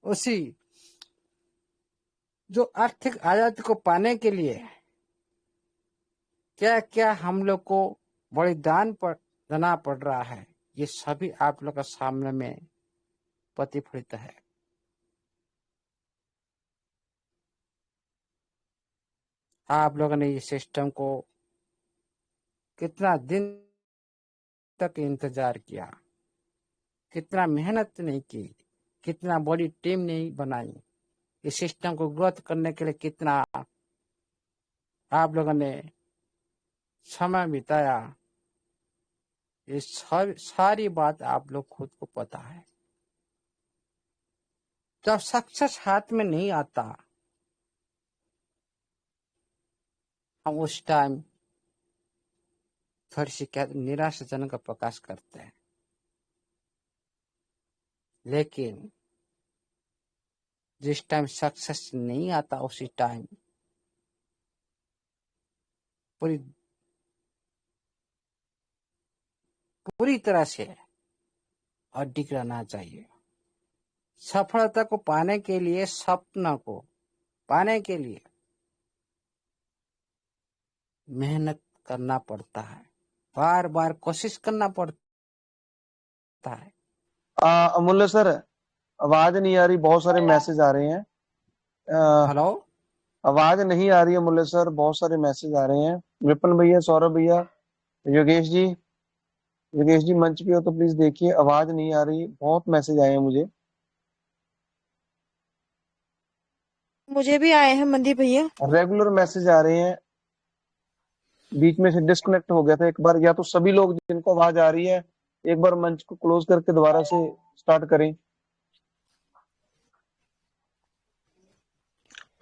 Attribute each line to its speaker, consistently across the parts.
Speaker 1: उसी जो आर्थिक आजादी को पाने के लिए क्या क्या हम लोग को बलिदान पर देना पड़ रहा है, ये सभी आप लोग के सामने में प्रतिफलित है। आप लोगों ने इस सिस्टम को कितना दिन तक इंतजार किया, कितना मेहनत नहीं की, कितना बड़ी टीम नहीं बनाई, इस सिस्टम को ग्रोथ करने के लिए कितना आप लोगों ने समय बिताया, ये सारी बात आप लोग खुद को पता है। जब सक्सेस हाथ में नहीं आता, हम उस टाइम थोड़ी सी क्या निराशाजनक का प्रकाश करते हैं। लेकिन जिस टाइम सक्सेस नहीं आता, उसी टाइम पूरी पूरी तरह से अडिग रहना चाहिए। सफलता को पाने के लिए, सपना को पाने के लिए मेहनत करना पड़ता है, बार बार कोशिश करना पड़ता है।
Speaker 2: अमूल्य सर, आवाज नहीं आ रही, बहुत सारे मैसेज आ रहे हैं।
Speaker 1: हेलो,
Speaker 2: आवाज नहीं आ रही है अमूल्य सर, बहुत सारे मैसेज आ रहे हैं। विपिन भैया, सौरभ भैया, योगेश जी मंच पे हो तो प्लीज देखिए, आवाज नहीं आ रही, बहुत मैसेज आए हैं
Speaker 3: मुझे भी आए हैं मनदीप भैया।
Speaker 2: रेगुलर मैसेज आ रहे हैं। बीच में से डिस्कनेक्ट हो गया था एक बार। या तो सभी लोग जिनको आवाज आ रही है एक बार मंच को क्लोज करके दोबारा से स्टार्ट करें।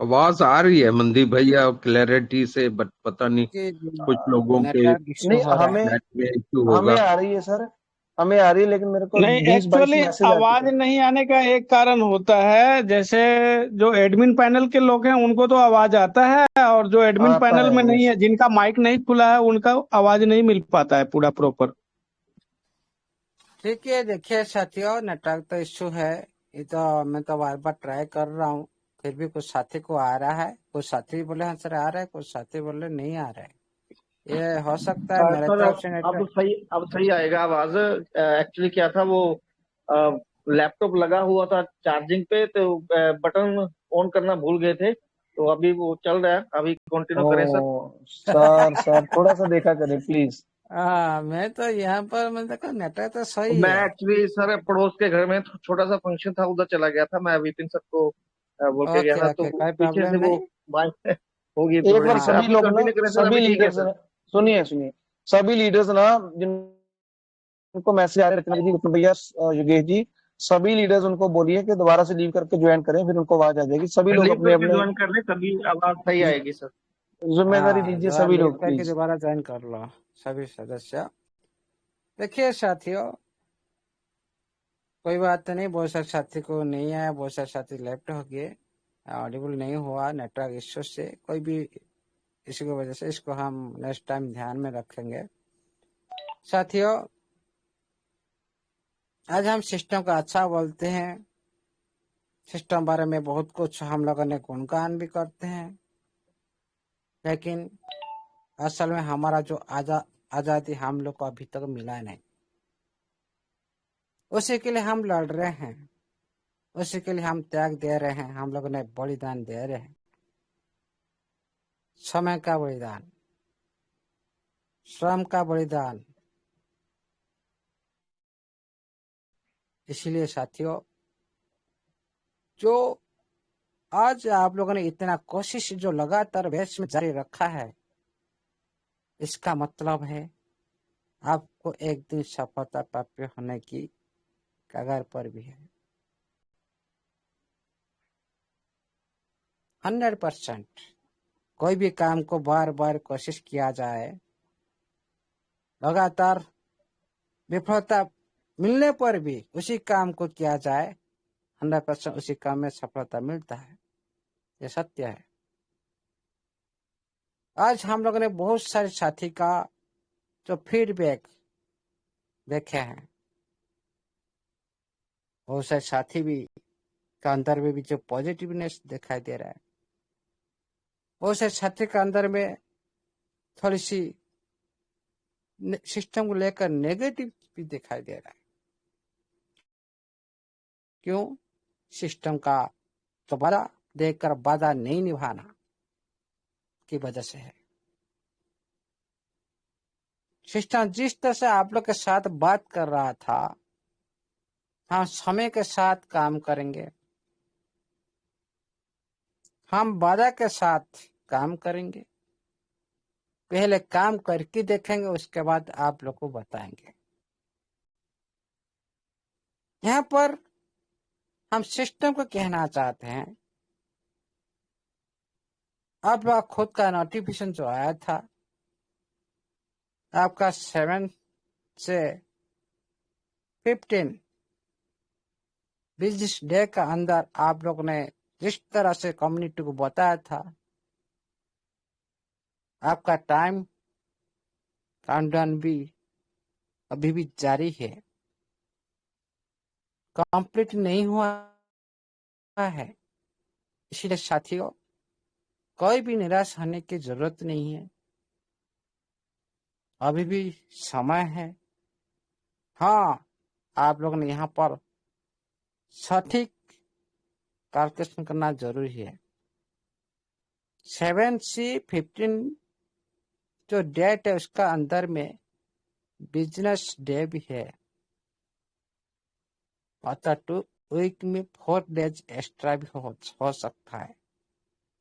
Speaker 4: आवाज आ रही है मनदीप भैया क्लैरिटी से, बट पता नहीं कुछ लोगों के
Speaker 1: नेटवर्क इश्यू
Speaker 2: नहीं,
Speaker 1: हो रहा है।
Speaker 4: नेट में इश्यू
Speaker 2: हमें
Speaker 4: होगा।
Speaker 2: आ रही है सर, हमें आ रही है, लेकिन मेरे को
Speaker 5: नहीं,
Speaker 2: 20-22
Speaker 5: एक्चुअली
Speaker 2: मैसेज आ
Speaker 5: आवाज
Speaker 2: चुके हैं।
Speaker 5: नहीं आने का एक कारण होता है, जैसे जो एडमिन पैनल के लोग हैं उनको तो आवाज आता है, और जो एडमिन
Speaker 2: आता
Speaker 5: पैनल
Speaker 2: है,
Speaker 5: में नहीं
Speaker 2: यस।
Speaker 5: है, जिनका माइक नहीं खुला है, उनका आवाज नहीं मिल पाता है पूरा प्रॉपर।
Speaker 1: ठीक है, देखिए साथियों, नेटवर्क तो इश्यू है। ये तो मैं तो बार बार ट्राई कर रहा हूँ, फिर भी कुछ साथी को आ रहा है, कुछ साथी बोले हाँ सर आ रहा है, कुछ साथी बोले नहीं आ रहा है। ये हो सकता है मेरे
Speaker 6: सर
Speaker 1: तरफ से
Speaker 6: अब सही आएगा आवाज। एक्चुअली क्या था, वो लैपटॉप लगा हुआ था चार्जिंग पे, तो बटन ऑन करना भूल गए थे, तो अभी वो चल रहा है। अभी कंटिन्यू करें सर?
Speaker 2: सर थोड़ा सा देखा करें प्लीज।
Speaker 1: हाँ, मैं तो यहाँ पर मैं देखो नेटवर्क तो सही
Speaker 6: मैं
Speaker 1: है।
Speaker 6: एक्चुअली सर पड़ोस के घर में छोटा सा फंक्शन था, उधर चला गया था। मैं विपिन सर को बोल के गया
Speaker 1: ओके
Speaker 6: था,
Speaker 1: ओके,
Speaker 6: तो
Speaker 1: कोई
Speaker 6: पीछे
Speaker 1: प्रॉब्लम
Speaker 6: से वो
Speaker 1: नहीं।
Speaker 6: बाइक होगी
Speaker 2: एक
Speaker 6: थोड़ी
Speaker 2: बार
Speaker 6: दिक्कत।
Speaker 2: सभी
Speaker 6: अभी
Speaker 2: लोग ना,
Speaker 6: कंटिन्यू करें सर?
Speaker 2: सभी
Speaker 6: अभी ठीक है
Speaker 2: लीडर्स,
Speaker 6: सर?
Speaker 2: सुनिए सभी लीडर्स ना, जिनको मैसेज आ रहे रत्ना जी, विपिन भैया, योगेश जी, सभी लीडर्स उनको बोलिए कि दोबारा से लीव करके ज्वाइन करें, फिर उनको आवाज आ जाएगी। सभी लोग
Speaker 6: लीव
Speaker 2: अपने
Speaker 6: करके
Speaker 2: अपने
Speaker 6: ज्वाइन कर ले, तभी आवाज सही आएगी सर।
Speaker 2: जिम्मेदारी
Speaker 1: हाँ,
Speaker 2: लीजिए,
Speaker 1: दोबारा
Speaker 2: सभी
Speaker 1: लीव
Speaker 2: लोग
Speaker 1: करके
Speaker 2: प्लीज।
Speaker 1: दोबारा ज्वाइन कर लो सभी सदस्य। देखिए साथियों, कोई बात नहीं, बहुत सारे साथी को नहीं आया, बहुत सारे साथी लेफ्ट हो गए, ऑडिबल नहीं हुआ नेटवर्क इश्यू से, कोई भी इसी की वजह से। इसको हम नेक्स्ट टाइम ध्यान में रखेंगे। साथियों, आज हम सिस्टम का अच्छा बोलते हैं, सिस्टम बारे में बहुत कुछ हम लोगों ने गुणगान भी करते हैं, लेकिन असल में हमारा जो आजादी हम लोग को अभी तक मिला नहीं, उसी के लिए हम लड़ रहे हैं, उसी के लिए हम त्याग दे रहे हैं, हम लोगों ने बलिदान दे रहे हैं। समय का बलिदान, श्रम का बलिदान। इसलिए साथियों, जो आज आप लोगों ने इतना कोशिश जो लगातार बैच में जारी रखा है, इसका मतलब है आपको एक दिन सफलता प्राप्त होने की कगार पर भी है। 100% कोई भी काम को बार बार कोशिश किया जाए, लगातार विफलता मिलने पर भी उसी काम को किया जाए, 100% उसी काम में सफलता मिलता है। ये सत्य है। आज हम लोगों ने बहुत सारे साथी का जो फीडबैक देखे हैं, बहुत सारे साथी भी के अंदर में भी जो पॉजिटिवनेस दिखाई दे रहा है, बहुत से साथी के अंदर में थोड़ी सी सिस्टम को लेकर नेगेटिव भी दिखाई दे रहा है। क्यों? सिस्टम का तो वादा देकर वादा नहीं निभाना की वजह से है। सिस्टम जिस तरह से आप लोग के साथ बात कर रहा था, हम समय के साथ काम करेंगे, हम वादा के साथ काम करेंगे, पहले काम करके देखेंगे, उसके बाद आप लोग को बताएंगे। यहाँ पर हम सिस्टम को कहना चाहते हैं, आप लोग खुद का नोटिफिकेशन जो आया था, आपका 7 से 15 बिजनेस डे का अंदर आप लोग ने जिस तरह से कम्युनिटी को बताया था, आपका टाइम काउंटडाउन भी अभी भी जारी है, कंप्लीट नहीं हुआ है। इसलिए साथियों, कोई भी निराश होने की जरूरत नहीं है, अभी भी समय है। हाँ, आप लोग ने यहाँ पर सटीक कैलकुलेशन करना जरूरी है। 7 से 15 जो डेट है, उसका अंदर में बिजनेस डे भी है, अतः 2 वीक में 4 डेज एक्स्ट्रा भी हो सकता है।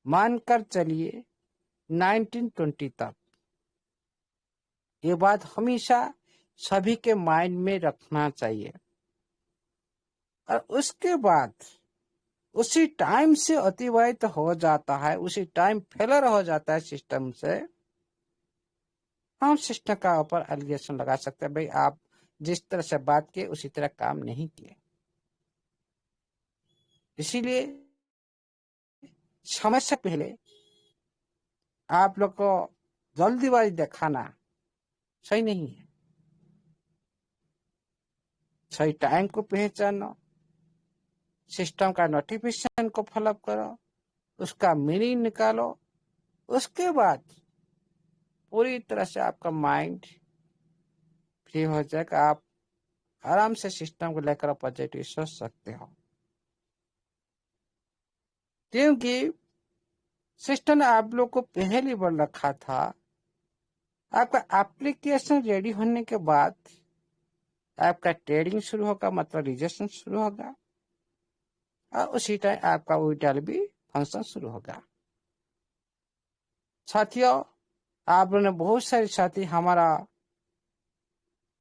Speaker 1: मानकर चलिए 1920 तक। ये बात हमेशा सभी के माइंड में रखना चाहिए। और उसके बाद उसी टाइम से अतिवाहित हो जाता है, उसी टाइम फेलर हो जाता है सिस्टम से, हम सिस्टम का ऊपर एलिगेशन लगा सकते हैं, भाई आप जिस तरह से बात किए उसी तरह काम नहीं किए। इसीलिए समय से पहले आप लोग को जल्दीबाजी दिखाना सही नहीं है। सही टाइम को पहचानो, सिस्टम का नोटिफिकेशन को फॉलोअप करो, उसका मीनिंग निकालो, उसके बाद पूरी तरह से आपका माइंड फ्री हो जाएगा। आप आराम से सिस्टम को लेकर पॉजिटिव सोच सकते हो, क्योंकि सिस्टम ने आप लोग को पहले बोल रखा था, आपका एप्लीकेशन रेडी होने के बाद आपका ट्रेडिंग शुरू होगा, मतलब रिजेक्शन शुरू होगा, और उसी टाइम आपका विड्रॉल भी फंक्शन शुरू होगा। साथियों, आप लोगों ने बहुत सारे साथी हमारा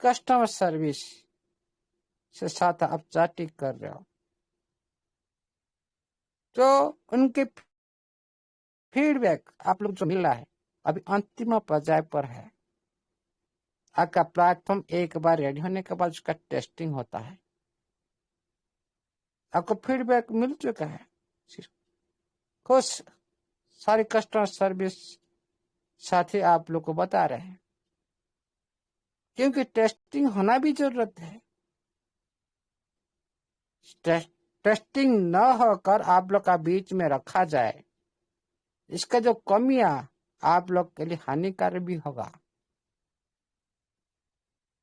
Speaker 1: कस्टमर सर्विस से साथ आप चैटिंग कर रहे हो, तो उनके फीडबैक आप लोग जो मिल रहा है अभी अंतिम पर्याय पर है। आपका प्लेटफॉर्म एक बार रेडी होने के बाद उसका टेस्टिंग होता है, आपको फीडबैक मिल चुका है। कुछ सारे कस्टमर सर्विस साथी आप लोग को बता रहे हैं, क्योंकि टेस्टिंग होना भी जरूरत है। टेस्टिंग न होकर आप लोग का बीच में रखा जाए, इसका जो कमियां आप लोग के लिए हानिकारक भी होगा।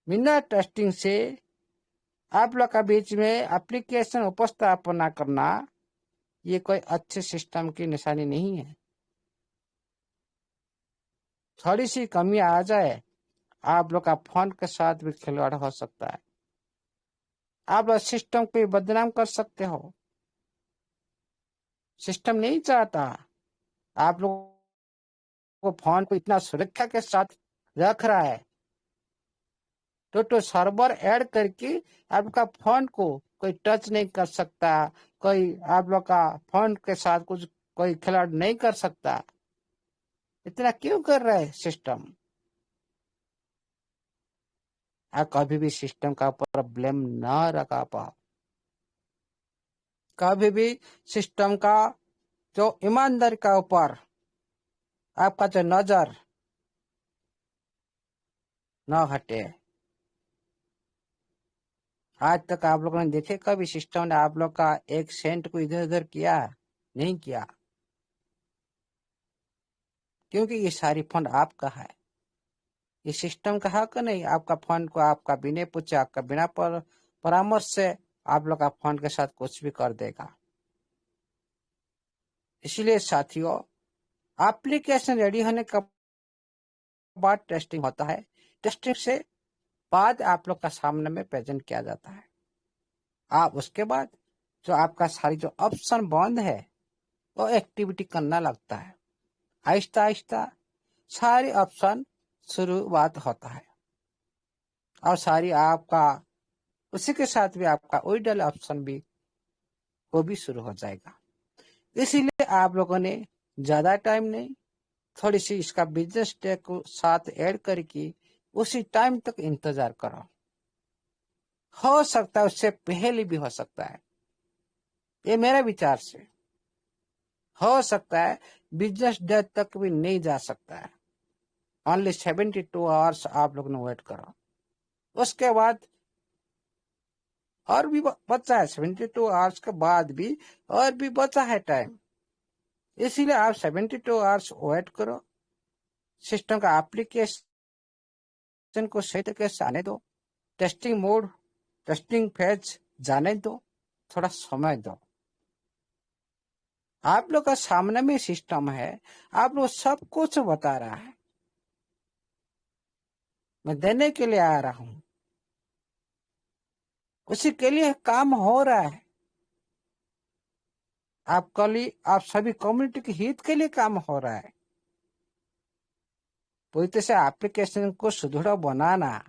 Speaker 1: बिना टेस्टिंग से आप लोग का बीच में एप्लीकेशन उपस्थापना करना, ये कोई अच्छे सिस्टम की निशानी नहीं है। थोड़ी सी कमी आ जाए, आप लोग का फोन के साथ भी खिलवाड़ हो सकता है, आप लोग सिस्टम को बदनाम कर सकते हो। सिस्टम नहीं चाहता आप लोग को फोन को इतना सुरक्षा के साथ रख रहा है, तो सर्वर ऐड करके आपका फोन को कोई टच नहीं कर सकता, कोई आप लोग का फोन के साथ कुछ कोई खिलाड़ नहीं कर सकता। इतना क्यों कर रहा है सिस्टम? आप कभी भी सिस्टम का ऊपर ब्लेम ना रखा पाओ। कभी भी सिस्टम का जो ईमानदारी का ऊपर आपका जो नजर न हटे। आज तक आप लोगों ने देखे कभी सिस्टम ने आप लोग का एक सेंट को इधर उधर किया? नहीं किया, क्योंकि ये सारी फंड आपका है। ये सिस्टम का हक नहीं, आपका फंड को आपका बिना पूछे, आपका बिना परामर्श से आप लोग का फंड के साथ कुछ भी कर देगा। इसलिए साथियों, एप्लीकेशन रेडी होने के बाद टेस्टिंग होता है। टेस्टिंग से बाद आप लोग का सामने में प्रेजेंट किया जाता है। आप उसके बाद जो आपका सारी जो ऑप्शन बंद है वो एक्टिविटी करना लगता है। आहिस्ता आहिस्ता सारे ऑप्शन शुरुआत होता है और सारी आपका उसी के साथ भी आपका विड्रॉल ऑप्शन भी वो भी शुरू हो जाएगा। इसीलिए आप लोगों ने ज्यादा टाइम नहीं, थोड़ी सी इसका बिजनेस डे को साथ ऐड करके उसी टाइम तक इंतजार करो। हो सकता है उससे पहले भी हो सकता है, ये मेरा विचार से। हो सकता है बिजनेस डे तक भी नहीं जा सकता है। ओनली 72 आवर्स आप लोग ने वेट करो। उसके बाद और भी बचा है, 72 आवर्स के बाद भी और भी बचा है टाइम। इसीलिए आप 72 आवर्स वेट करो। सिस्टम का एप्लीकेशन को सही तरीके से आने दो, टेस्टिंग मोड, टेस्टिंग फेज जाने दो, थोड़ा समय दो। आप लोग का सामने में सिस्टम है, आप लोग सब कुछ बता रहा है, मैं देने के लिए आ रहा हूं, उसी के लिए काम हो रहा है। आपका लिए आप सभी कम्युनिटी के हित के लिए काम हो रहा है। पूरी तरह से एप्लीकेशन को सुदृढ़ बनाना,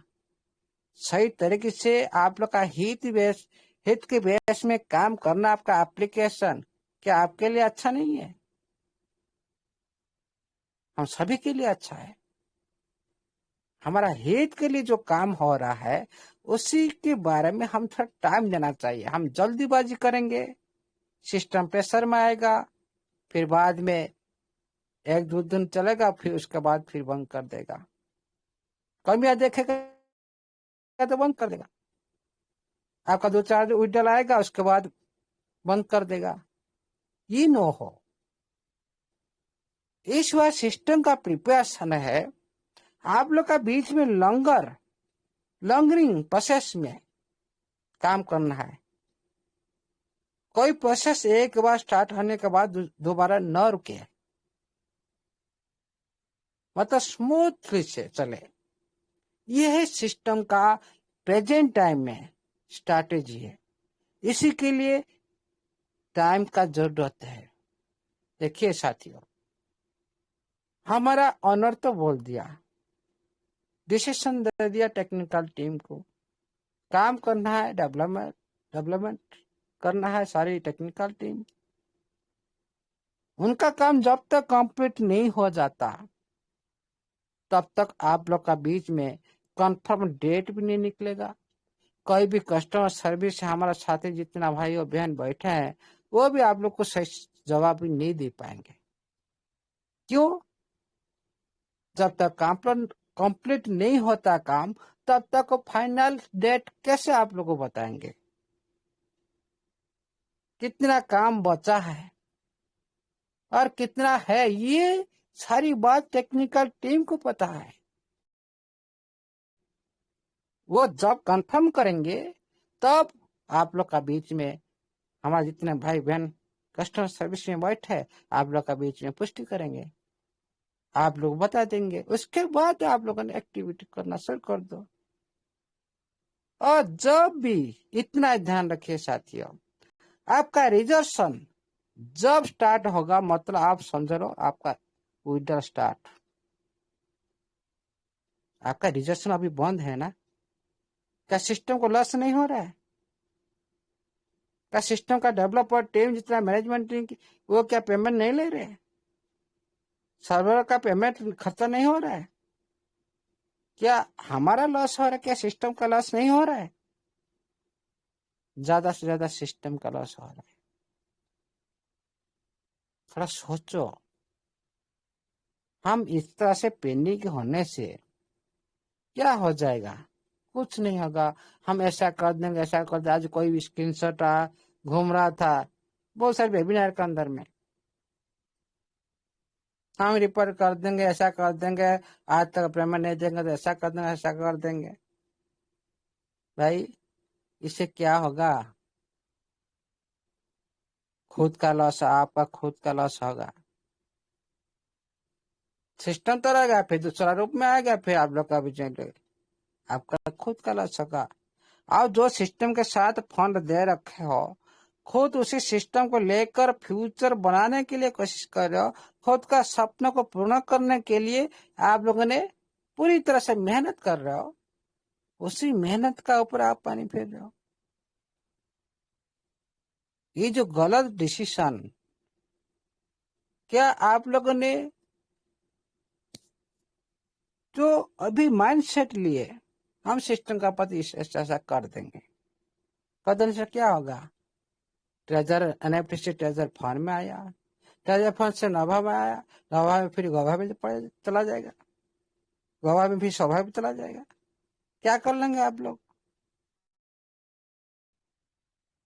Speaker 1: सही तरीके से आप लोग का हित के बेस में काम करना, आपका एप्लीकेशन क्या आपके लिए अच्छा नहीं है? हम सभी के लिए अच्छा है। हमारा हित के लिए जो काम हो रहा है उसी के बारे में हम थोड़ा टाइम देना चाहिए। हम जल्दीबाजी करेंगे, सिस्टम प्रेशर में आएगा, फिर बाद में 1-2 दिन चलेगा, फिर उसके बाद फिर बंद कर देगा। कमियां देखेगा तो बंद कर देगा। आपका 2-4 विड्रॉल आएगा, उसके बाद बंद कर देगा। ये नो हो। इस बार सिस्टम का प्रिपरेशन है, आप लोग का बीच में लॉन्गरिंग प्रोसेस में काम करना है। कोई प्रोसेस एक बार स्टार्ट होने के बाद दोबारा न रुके, मतलब स्मूथली से चले। यह है सिस्टम का प्रेजेंट टाइम में स्ट्रैटेजी है। इसी के लिए टाइम का जरूरत है। देखिए साथियों, हमारा ऑनर तो बोल दिया, डिसीजन दे दिया टेक्निकल टीम को, काम करना है, डेवलपमेंट करना है सारी टेक्निकल टीम। उनका काम जब तक कंप्लीट नहीं हो जाता तब तक आप लोग का बीच में कंफर्म डेट भी नहीं निकलेगा। कोई भी कस्टमर सर्विस से हमारा साथी जितना भाई और बहन बैठे हैं वो भी आप लोग को सही जवाब भी नहीं दे पाएंगे। क्यों? जब तक कंप्लीट नहीं होता काम तब तक फाइनल डेट कैसे आप लोग को बताएंगे? कितना काम बचा है और कितना है, ये सारी बात टेक्निकल टीम को पता है। वो जब कंफर्म करेंगे तब आप लोग का बीच में, हमारे जितने भाई बहन कस्टमर सर्विस में बैठे, आप लोग का बीच में पुष्टि करेंगे, आप लोग बता देंगे। उसके बाद आप लोगों ने एक्टिविटी करना शुरू कर दो। और जब भी इतना ध्यान रखिए साथियों, आपका रिजर्वेशन जब स्टार्ट होगा मतलब आप समझ लो आपका विड्रॉल स्टार्ट। आपका रिजर्वेशन अभी बंद है ना? क्या सिस्टम को लॉस नहीं हो रहा है? क्या सिस्टम का डेवलपर टीम जितना मैनेजमेंट टीम की वो क्या पेमेंट नहीं ले रहे? सर्वर का पेमेंट खर्चा नहीं हो रहा है? क्या हमारा लॉस हो रहा है? क्या सिस्टम का लॉस नहीं हो रहा है? ज्यादा से ज्यादा सिस्टम का लॉस हो रहा है। थोड़ा सोचो, हम इस तरह से पेंडिंग होने से क्या हो जाएगा? कुछ नहीं होगा, हम ऐसा कर देंगे, ऐसा कर देंगे। आज कोई भी स्क्रीनशॉट घूम रहा था बहुत सारे वेबिनार के अंदर में, हम रिपोर्ट कर देंगे, ऐसा कर देंगे, आज तक पेमेंट नहीं देंगे तो ऐसा कर देंगे, ऐसा कर देंगे। भाई इससे क्या होगा? खुद का लॉस, आपका खुद का लॉस होगा। सिस्टम तो रहेगा, फिर दूसरा रूप में आएगा, फिर आप लोग का भी आपका खुद का लॉस होगा। और जो सिस्टम के साथ फंड दे रखे हो, खुद उसी सिस्टम को लेकर फ्यूचर बनाने के लिए कोशिश कर रहे हो, खुद का सपनों को पूर्ण करने के लिए आप लोगों ने पूरी तरह से मेहनत कर रहे हो, उसी मेहनत का ऊपर आप पानी फेर रहे हो। ये जो गलत डिसीजन, क्या आप लोगों ने जो अभी माइंडसेट लिए हम सिस्टम का पति ऐसा कर देंगे, कदम से क्या होगा? ट्रेजर एनएफटी से ट्रेजर फंड में आया, ट्रेजर फंड से नोवा में आया, नोवा में फिर गोवा में चला जाएगा, गोवा में फिर शोभा में चला जाएगा। क्या कर लेंगे आप लोग?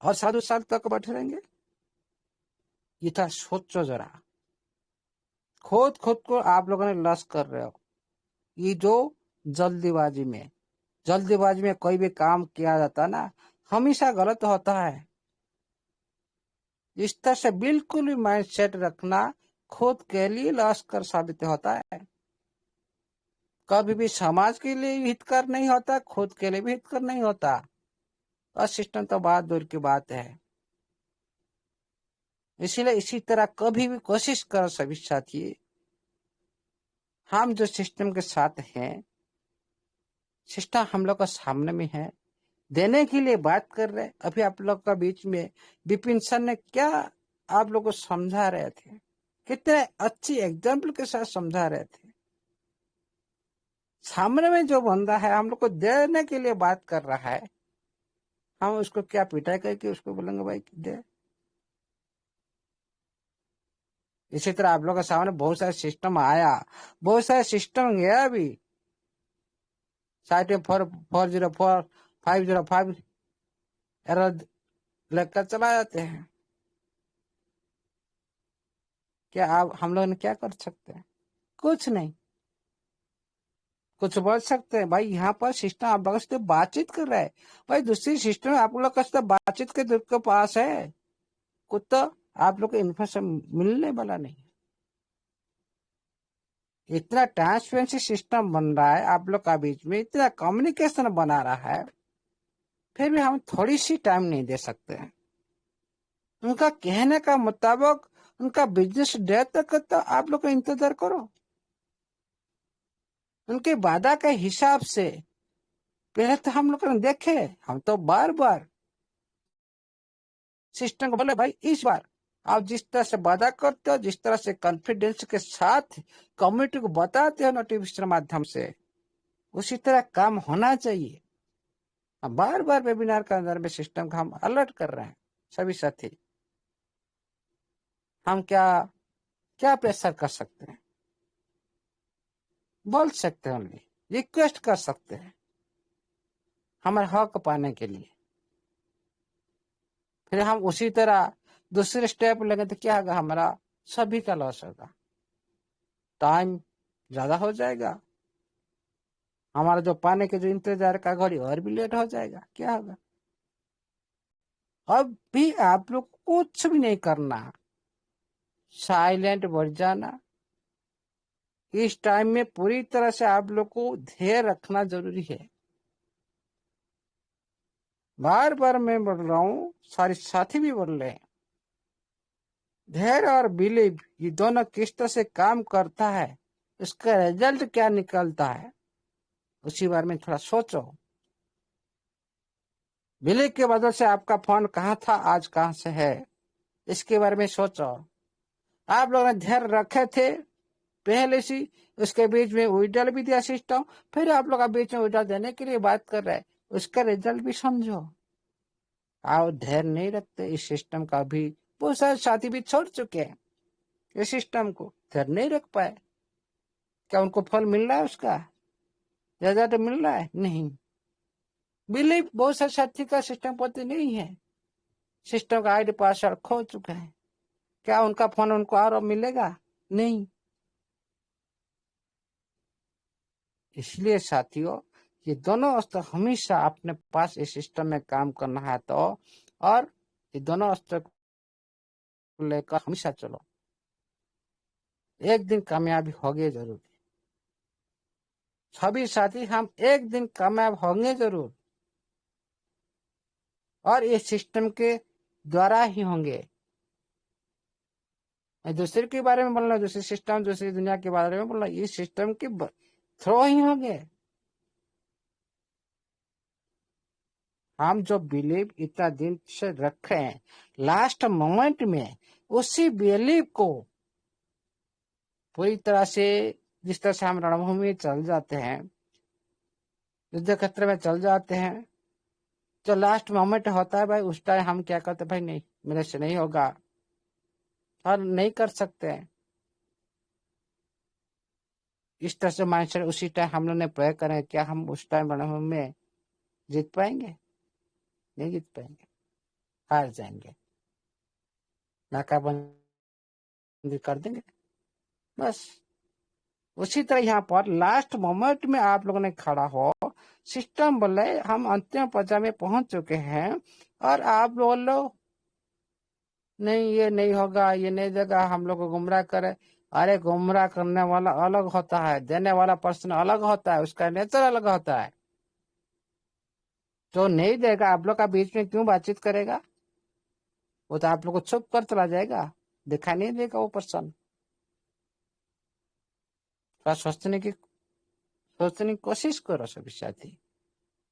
Speaker 1: और 7 साल तक बैठे रहेंगे? ये था, सोचो जरा। खुद को आप लोगों ने लॉस कर रहे हो। ये जो जल्दीबाजी में कोई भी काम किया जाता ना, हमेशा गलत होता है। इस तरह से बिल्कुल भी माइंडसेट रखना खुद के लिए लॉस कर साबित होता है। कभी भी समाज के लिए हितकर नहीं होता, खुद के लिए भी हितकर नहीं होता। और सिस्टम तो बहुत दूर की बात है। इसीलिए इसी तरह कभी भी कोशिश करो सभी साथी, हम जो सिस्टम के साथ हैं, सिस्टम हम लोग का सामने में है, देने के लिए बात कर रहे। अभी आप लोग का बीच में विपिन सर ने क्या आप लोग को समझा रहे थे, कितने अच्छी एग्जाम्पल के साथ समझा रहे थे। सामने में जो बंदा है हम लोग को देने के लिए बात कर रहा है, हम उसको क्या पिटाई करके उसको बोलेंगे भाई दे? इसी तरह आप लोग के सामने बहुत सारे सिस्टम आया, बहुत सारे सिस्टम गया भी। साइट में 404-505 एरर लेकर चला जाते हैं। क्या आप हम लोग ने क्या कर सकते हैं? कुछ नहीं। कुछ बोल सकते हैं? भाई यहाँ पर सिस्टम आप लोगों से बातचीत कर रहा है। भाई दूसरी सिस्टम आप लोग का बातचीत के पास है, कुछ तो आप लोग को इन्फॉर्मेशन मिलने वाला नहीं। इतना ट्रांसपेरेंसी सिस्टम बन रहा है आप लोग का बीच में, इतना कम्युनिकेशन बना रहा है, फिर भी हम थोड़ी सी टाइम नहीं दे सकते हैं। उनका कहने का मुताबिक उनका बिजनेस डे तक तो आप लोग को इंतजार करो। उनके वादा के हिसाब से पहले तो हम लोग ने देखे, हम तो बार बार सिस्टम को बोले भाई इस बार आप जिस तरह से वादा करते हो, जिस तरह से कॉन्फिडेंस के साथ कम्युनिटी को बताते हो नोटिफिकेशन माध्यम से, उसी तरह काम होना चाहिए। हम बार बार वेबिनार के अंदर में सिस्टम का हम अलर्ट कर रहे हैं सभी साथी। हम क्या प्रेशर कर सकते हैं? बोल सकते हैं, ओनली रिक्वेस्ट कर सकते हैं हमारे हक पाने के लिए। फिर हम उसी तरह दूसरे स्टेप लेंगे तो क्या होगा? हमारा सभी का लॉस होगा, टाइम ज्यादा हो जाएगा, हमारा जो पाने के जो इंतजार का घड़ी और भी लेट हो जाएगा। क्या होगा? अब भी आप लोग कुछ भी नहीं करना, साइलेंट बढ़ जाना। इस टाइम में पूरी तरह से आप लोग को धैर्य रखना जरूरी है। बार बार मैं बोल रहा हूँ, सारे साथी भी बोल रहे हैं, धैर्य और बिलीव ये दोनों किस तरह से काम करता है, इसका रिजल्ट क्या निकलता है, उसी बारे में थोड़ा सोचो। बिलीव के वजह से आपका फोन कहाँ था, आज कहाँ से है, इसके बारे में सोचो। आप लोगों ने धैर्य रखे थे पहले से, उसके बीच में विड्रॉल भी दिया सिस्टम, फिर आप लोग बीच में विड्रॉल देने के लिए बात कर रहे हैं, उसका रिजल्ट भी समझो। आप धैर्य नहीं रखते इस सिस्टम का भी, बहुत सारे साथी भी छोड़ चुके हैं इस सिस्टम को, धैर्य नहीं रख पाए। क्या उनको फल मिल रहा है? उसका रिजल्ट मिल रहा है? नहीं। बिलीव बहुत सारे साथी का सिस्टम पता नहीं है, सिस्टम का आईडी पासवर्ड खो चुका है। क्या उनका फोन उनको और मिलेगा? नहीं। इसलिए साथियों, ये दोनों अस्त्र हमेशा अपने पास इस सिस्टम में काम करना है तो, और ये दोनों अस्त्र को लेकर हमेशा चलो, एक दिन कामयाबी होगी जरूर। सभी साथी हम एक दिन कामयाब होंगे जरूर, और ये सिस्टम के द्वारा ही होंगे। मैं दूसरे के बारे में बोल रहा हूँ, दूसरे सिस्टम, दूसरी दुनिया के बारे में बोल रहा हूँ, इस सिस्टम के थ्रो ही होंगे। हम जो बिलीव इतना दिन से रखे हैं, लास्ट मोमेंट में उसी बिलीव को पूरी तरह से, जिस तरह से हम रणभूमि में चल जाते हैं, युद्ध क्षेत्र में चल जाते हैं, जो लास्ट मोमेंट होता है भाई, उस टाइम हम क्या करते हैं, भाई नहीं, मेरे से नहीं होगा और नहीं कर सकते हैं। इस तरह से माइंडसेट उसी टाइम हम लोग ने प्रयोग करें, क्या हम उस टाइम रणभूमि में जीत पाएंगे? नहीं जीत पाएंगे, हार जाएंगे, नाकाबंदी कर देंगे बस। उसी तरह यहाँ पर लास्ट मोमेंट में आप लोगों ने खड़ा हो, सिस्टम बोले हम अंतिम पर्याय में पहुंच चुके हैं, और आप बोलो नहीं ये नहीं होगा, ये नहीं देगा, हम लोग को गुमराह करे। अरे गुमराह करने वाला अलग होता है, देने वाला पर्सन अलग होता है, उसका नेचर अलग होता है। जो नहीं देगा आप लोग का बीच में क्यों बातचीत करेगा? वो तो आप लोग को चुप कर चला जाएगा, दिखाई नहीं देगा वो पर्सन। सोचने की कोशिश करो सभी साथी,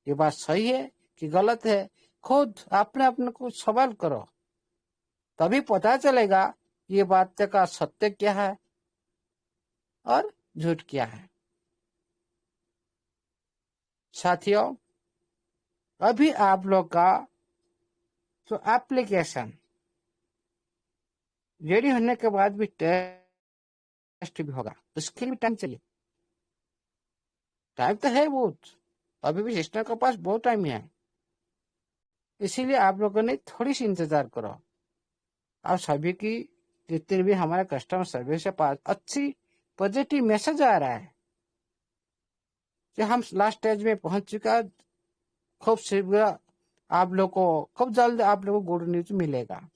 Speaker 1: ये बात सही है कि गलत है, खुद अपने को सवाल करो, तभी पता चलेगा ये बात का सत्य क्या है और झूठ क्या है। साथियों, अभी आप लोग का जो एप्लीकेशन रेडी होने के बाद भी टेस्ट भी होगा, उसके लिए टाइम चाहिए। टाइम तो है बहुत, अभी भी सिस्टम के पास बहुत टाइम है, इसीलिए आप लोगों ने थोड़ी सी इंतजार करो। आप सभी की जितने भी हमारे कस्टमर सर्विस के पास अच्छी पॉजिटिव मैसेज आ रहा है कि हम लास्ट स्टेज में पहुंच चुका, खूब शीघ्र आप लोग को, खूब जल्द आप लोगों को गुड न्यूज मिलेगा।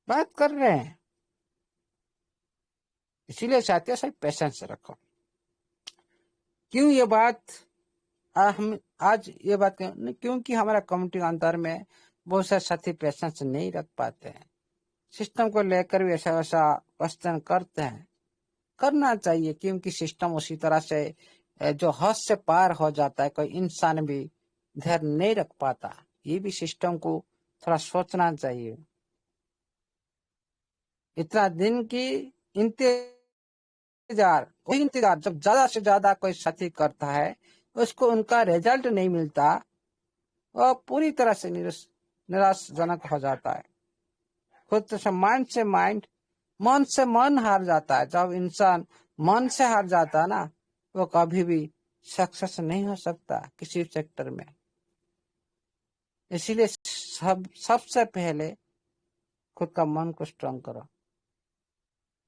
Speaker 1: बात कर रहे हैं, इसीलिए साथियों सही पेशेंस रखो। क्यों ये बात हम आज ये बात करें? क्योंकि हमारा कम्युनिटी के अंदर में बहुत सारे साथी पेशेंस नहीं रख पाते हैं, सिस्टम को लेकर भी ऐसा वैसा क्वेश्चन करते हैं। करना चाहिए, क्योंकि सिस्टम उसी तरह से जो हद से पार हो जाता है, कोई इंसान भी धैर्य नहीं रख पाता। ये भी सिस्टम को थोड़ा सोचना चाहिए। इतना दिन की इंतजार जब ज्यादा से ज्यादा कोई साथी करता है, उसको उनका रिजल्ट नहीं मिलता, वह पूरी तरह से निराशजनक हो जाता है। खुद से माइंड से माइंड, मन से मन हार जाता है। जब इंसान मन से हार जाता है ना, वो कभी भी सक्सेस नहीं हो सकता किसी सेक्टर में। इसीलिए सबसे पहले खुद का मन को स्ट्रांग करो।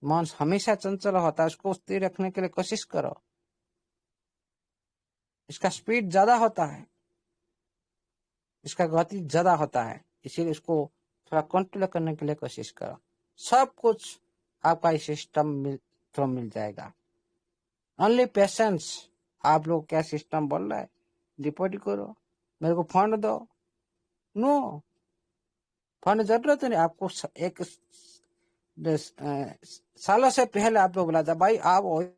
Speaker 1: मन हमेशा चंचल होता है, उसको स्थिर रखने के लिए कोशिश करो। इसका स्पीड ज्यादा होता है, इसका गति ज्यादा होता है, इसीलिए इसको थोड़ा कंट्रोल करने के लिए कोशिश करो। सब कुछ आपका इस सिस्टम मिल जाएगा। Only patience. आप लोग क्या सिस्टम बोल रहा है, डिपोजिट करो, मेरे को फंड दो। नो, फंड जरूरत नहीं आपको। एक सालों से पहले आप लोग बोला था भाई आप ओल्ड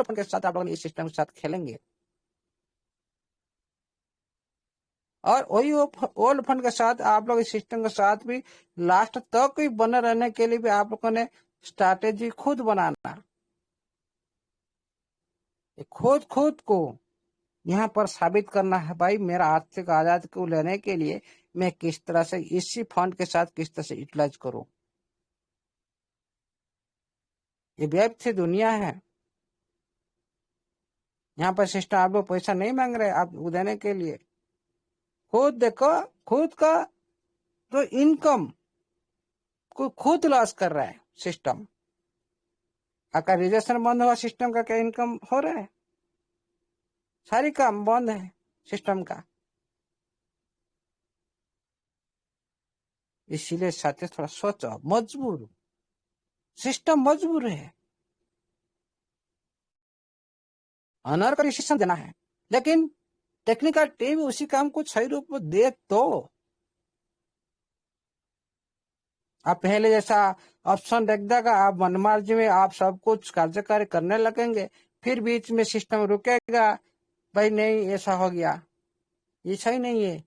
Speaker 1: फंड के साथ आप लोग इस सिस्टम के साथ खेलेंगे, और वही ओल्ड फंड के साथ आप लोग इस सिस्टम के साथ भी लास्ट तक ही बने रहने के लिए भी आप लोगों ने स्ट्रैटेजी खुद बनाना। खुद को यहाँ पर साबित करना है भाई, मेरा आर्थिक आजादी को लेने के लिए मैं किस तरह से इसी फंड के साथ किस तरह से यूटिलाइज करूं। ये वेब थी दुनिया है, यहाँ पर सिस्टम आप लोग पैसा नहीं मांग रहे आप देने के लिए। खुद देखो, खुद का तो इनकम को खुद लॉस कर रहा है सिस्टम। आपका रिजर्वेशन बंद हुआ, सिस्टम का क्या इनकम हो रहा है? सारी काम बंद है सिस्टम का। इसीलिए साथी थोड़ा सोचो, मजबूर, सिस्टम मजबूर है, ऑनर का डिसीजन देना है, लेकिन टेक्निकल टीम उसी काम को सही रूप में दे तो। आप पहले जैसा ऑप्शन रख देगा, आप मनमर्जी में आप सब कुछ कार्यकारी करने लगेंगे, फिर बीच में सिस्टम रुकेगा, भाई नहीं ऐसा हो गया, ये सही नहीं है।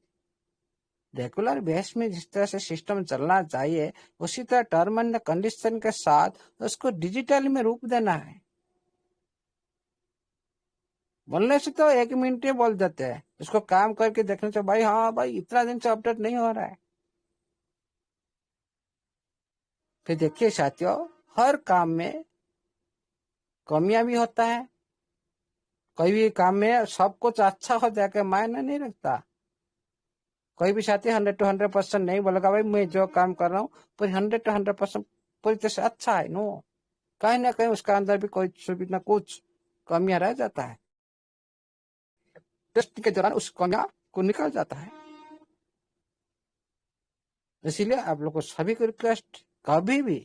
Speaker 1: रेगुलर बेस में जिस तरह से सिस्टम चलना चाहिए उसी तरह टर्म एंड कंडीशन के साथ उसको डिजिटल में रूप देना है। बोलने से तो 1 मिनट में बोल देते हैं, उसको काम करके देखने से भाई हाँ भाई इतना दिन से अपडेट नहीं हो रहा है। फिर देखिए साथियों, हर काम में कमियां भी होता है, कोई भी काम में सब कुछ अच्छा हो जाके मायने नहीं रखता। कोई भी साथी 100 to 100% नहीं बोलेगा भाई मैं जो काम कर रहा हूँ पूरी 100 to 100% पूरी तरह से अच्छा है। नो, कहीं ना कहीं उसका अंदर भी कोई ना कुछ कमियां रह जाता है, टेस्ट के दौरान उस कमियां को निकल जाता है। इसीलिए आप लोग को सभी को रिक्वेस्ट, कभी भी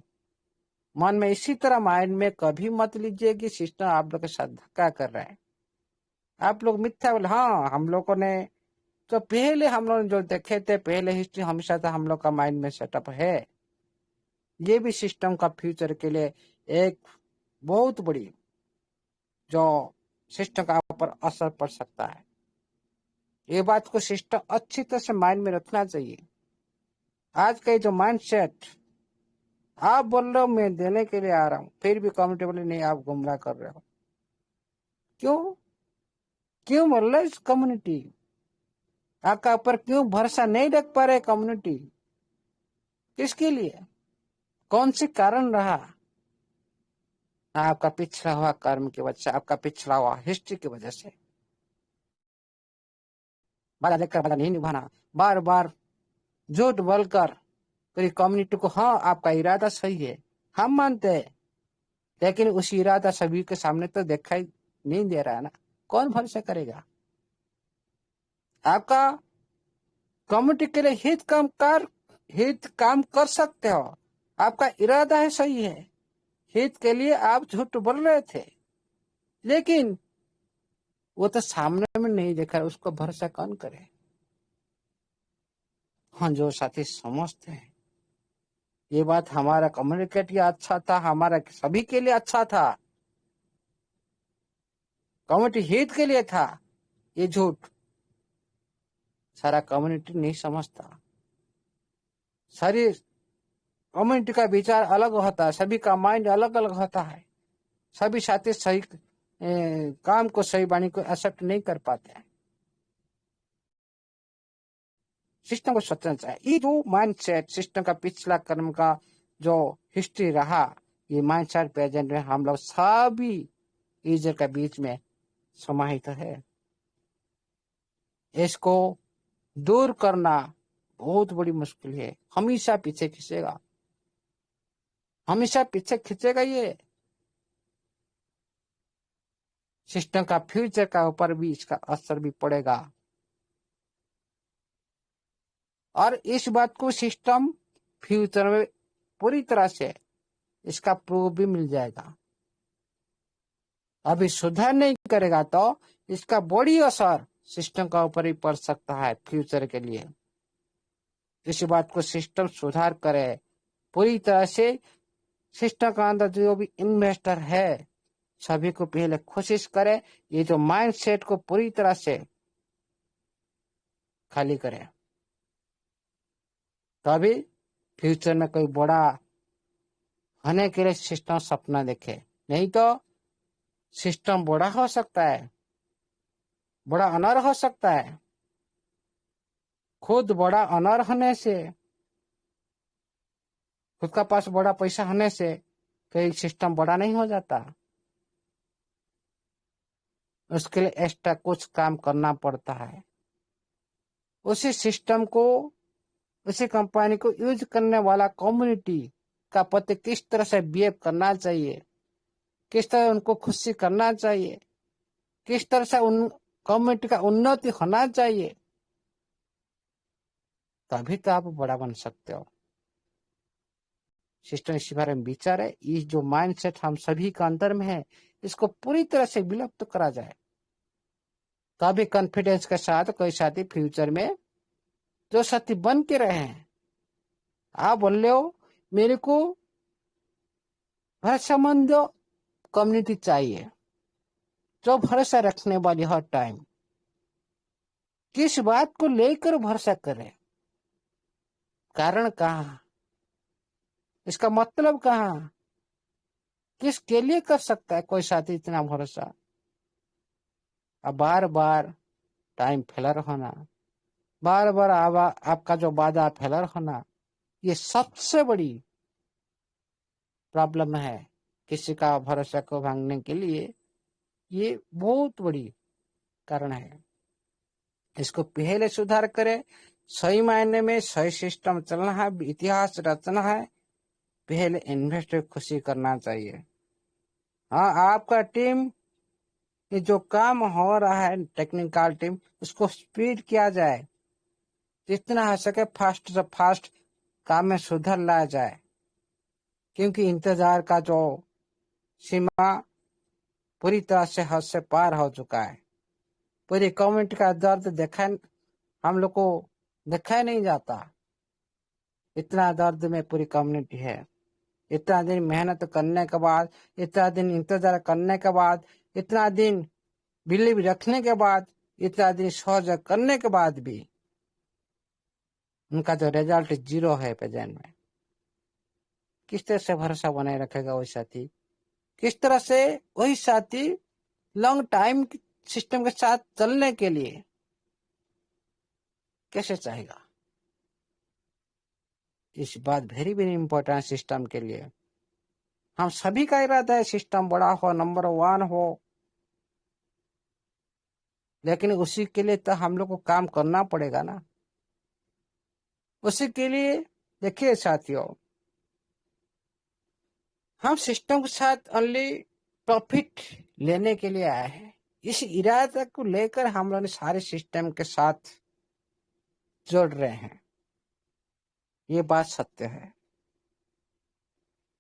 Speaker 1: मन में इसी तरह माइंड में कभी मत लीजिए कि सिस्टम आप लोग के साथ धक्का कर रहा है। आप लोग मिथ्या बोले, हाँ हम लोगों ने तो पहले हम लोग जो देखे थे, पहले हिस्ट्री हमेशा था हम लोग का माइंड में सेटअप है। ये भी सिस्टम का फ्यूचर के लिए एक बहुत बड़ी जो सिस्टम का ऊपर असर पड़ सकता है। ये बात को सिस्टम अच्छी तरह से माइंड में रखना चाहिए। आज का जो माइंड सेट, आप बोल रहे हो मैं देने के लिए आ रहा हूँ, फिर भी कम्फर्टेबली नहीं, आप गुमराह कर रहे हो। क्यों क्यों बोल रहे कम्युनिटी आपका ऊपर क्यों भरोसा नहीं रख पा रहे? कम्युनिटी किसके लिए, कौन सी कारण रहा? आपका पिछड़ा हुआ कर्म की वजह से, आपका पिछड़ा हुआ हिस्ट्री की वजह से। वादा देकर वादा नहीं निभाना, बार बार झूठ बोलकर पूरी कम्युनिटी को, हाँ आपका इरादा सही है हम मानते हैं, लेकिन उस इरादा सभी के सामने तो दिखाई नहीं दे रहा है ना, कौन भरोसा करेगा? आपका कम्युनिटी के लिए हित काम कर सकते हो, आपका इरादा है सही है, हित के लिए आप झूठ बोल रहे थे, लेकिन वो तो सामने में नहीं देखा, उसको भरोसा कौन करे? हाँ, जो साथी समझते हैं ये बात, हमारा कम्युनिकेट अच्छा था, हमारा सभी के लिए अच्छा था, कम्युनिटी हित के लिए था, ये झूठ सारा कम्युनिटी नहीं समझता। सारी कम्युनिटी का विचार अलग होता है, सभी का माइंड अलग अलग होता है, सभी साथी सही काम को, सही वाणी को एक्सेप्ट नहीं कर पाते हैं। सिस्टम को सोचना चाहिए। ये जो माइंड सेट सिस्टम का पिछला कर्म का जो हिस्ट्री रहा, ये माइंड सेट प्रेजेंट में हम लोग सभी यूजर के बीच में समाहित है। इसको दूर करना बहुत बड़ी मुश्किल है, हमेशा पीछे खींचेगा, हमेशा पीछे खींचेगा। ये सिस्टम का फ्यूचर का ऊपर भी इसका असर भी पड़ेगा, और इस बात को सिस्टम फ्यूचर में पूरी तरह से इसका प्रूफ भी मिल जाएगा। अभी सुधार नहीं करेगा तो इसका बड़ी असर सिस्टम का ऊपर ही पड़ सकता है फ्यूचर के लिए। इस बात को सिस्टम सुधार करे पूरी तरह से। सिस्टम का अंदर जो भी इन्वेस्टर है सभी को पहले कोशिश करे ये जो माइंड सेट को पूरी तरह से खाली करे, तभी फ्यूचर में कोई बड़ा होने के लिए सिस्टम सपना देखे। नहीं तो सिस्टम बड़ा हो सकता है, बड़ा अनर हो सकता है, खुद बड़ा अनर होने से, खुद का पास बड़ा पैसा होने से कोई सिस्टम बड़ा नहीं हो जाता। उसके लिए एक्स्ट्रा कुछ काम करना पड़ता है। उसी सिस्टम को, उसी कंपनी को यूज करने वाला कम्युनिटी का प्रति किस तरह से बिहेव करना चाहिए, किस तरह उनको खुशी करना चाहिए, किस तरह से उन कम्युनिटी का उन्नति होना चाहिए, तभी तो आप बड़ा बन सकते हो। सिस्टम इसी बारे में विचार है। ये जो माइंडसेट हम सभी का अंदर में है, इसको पूरी तरह से विलुप्त करा जाए, तभी कॉन्फिडेंस के साथ कोई साथी फ्यूचर में जो साथी बन के रहे हैं। आप बोल रहे हो मेरे को भरोसेमंद कम्युनिटी चाहिए जो भरोसा रखने वाली हर टाइम, किस बात को लेकर भरोसा करे, कारण कहाँ, इसका मतलब कहाँ, किसके लिए कर सकता है कोई साथी इतना भरोसा। अब बार बार टाइम फेलर होना, बार बार आपका जो वादा फेलर होना, ये सबसे बड़ी प्रॉब्लम है। किसी का भरोसा को भांगने के लिए ये बहुत बड़ी कारण है। इसको पहले सुधार करें। सही मायने में सही सिस्टम चलना है, इतिहास रचना है, पहले इन्वेस्टर खुशी करना चाहिए। हाँ, आपका टीम ये जो काम हो रहा है, टेक्निकल टीम, उसको स्पीड किया जाए, जितना हो सके फास्ट से फास्ट काम में सुधार लाया जाए, क्योंकि इंतजार का जो सीमा पूरी तरह से हद से पार हो चुका है। पूरी कम्युनिटी का दर्द देखा, हम लोग को देखा नहीं जाता। इतना दर्द में पूरी कम्युनिटी है। इतना दिन मेहनत करने के बाद, इतना दिन इंतजार करने के बाद, इतना दिन बिलीव रखने के बाद, इतना दिन सहयोग करने के बाद भी उनका जो रिजल्ट 0 है प्रेजेंट में। किस तरह से भरोसा बनाए रखेगा वही साथी? किस तरह से वही साथी लॉन्ग टाइम सिस्टम के साथ चलने के लिए कैसे चाहेगा? इस बात वेरी वेरी इंपॉर्टेंट सिस्टम के लिए। हम सभी का इरादा है सिस्टम बड़ा हो, नंबर 1 हो, लेकिन उसी के लिए तो हम लोग को काम करना पड़ेगा ना। उसी के लिए देखिए साथियों, हम सिस्टम के साथ ओनली प्रॉफिट लेने के लिए आए हैं। इस इरादे को लेकर हम लोग सारे सिस्टम के साथ जोड़ रहे हैं, ये बात सत्य है।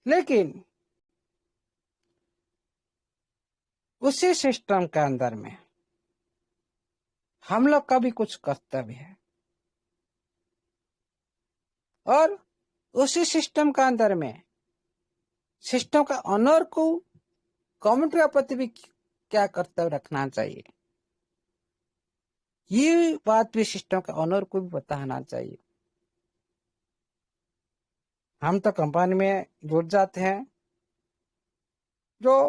Speaker 1: लेकिन उसी सिस्टम के अंदर में हम लोग का भी कुछ कर्तव्य है, और उसी सिस्टम के अंदर में सिस्टम का ऑनर को कम्युनिटी के प्रति भी क्या कर्तव्य रखना चाहिए, ये बात भी सिस्टम के ऑनर को भी बताना चाहिए। हम तो कंपनी में जुड़ जाते हैं, जो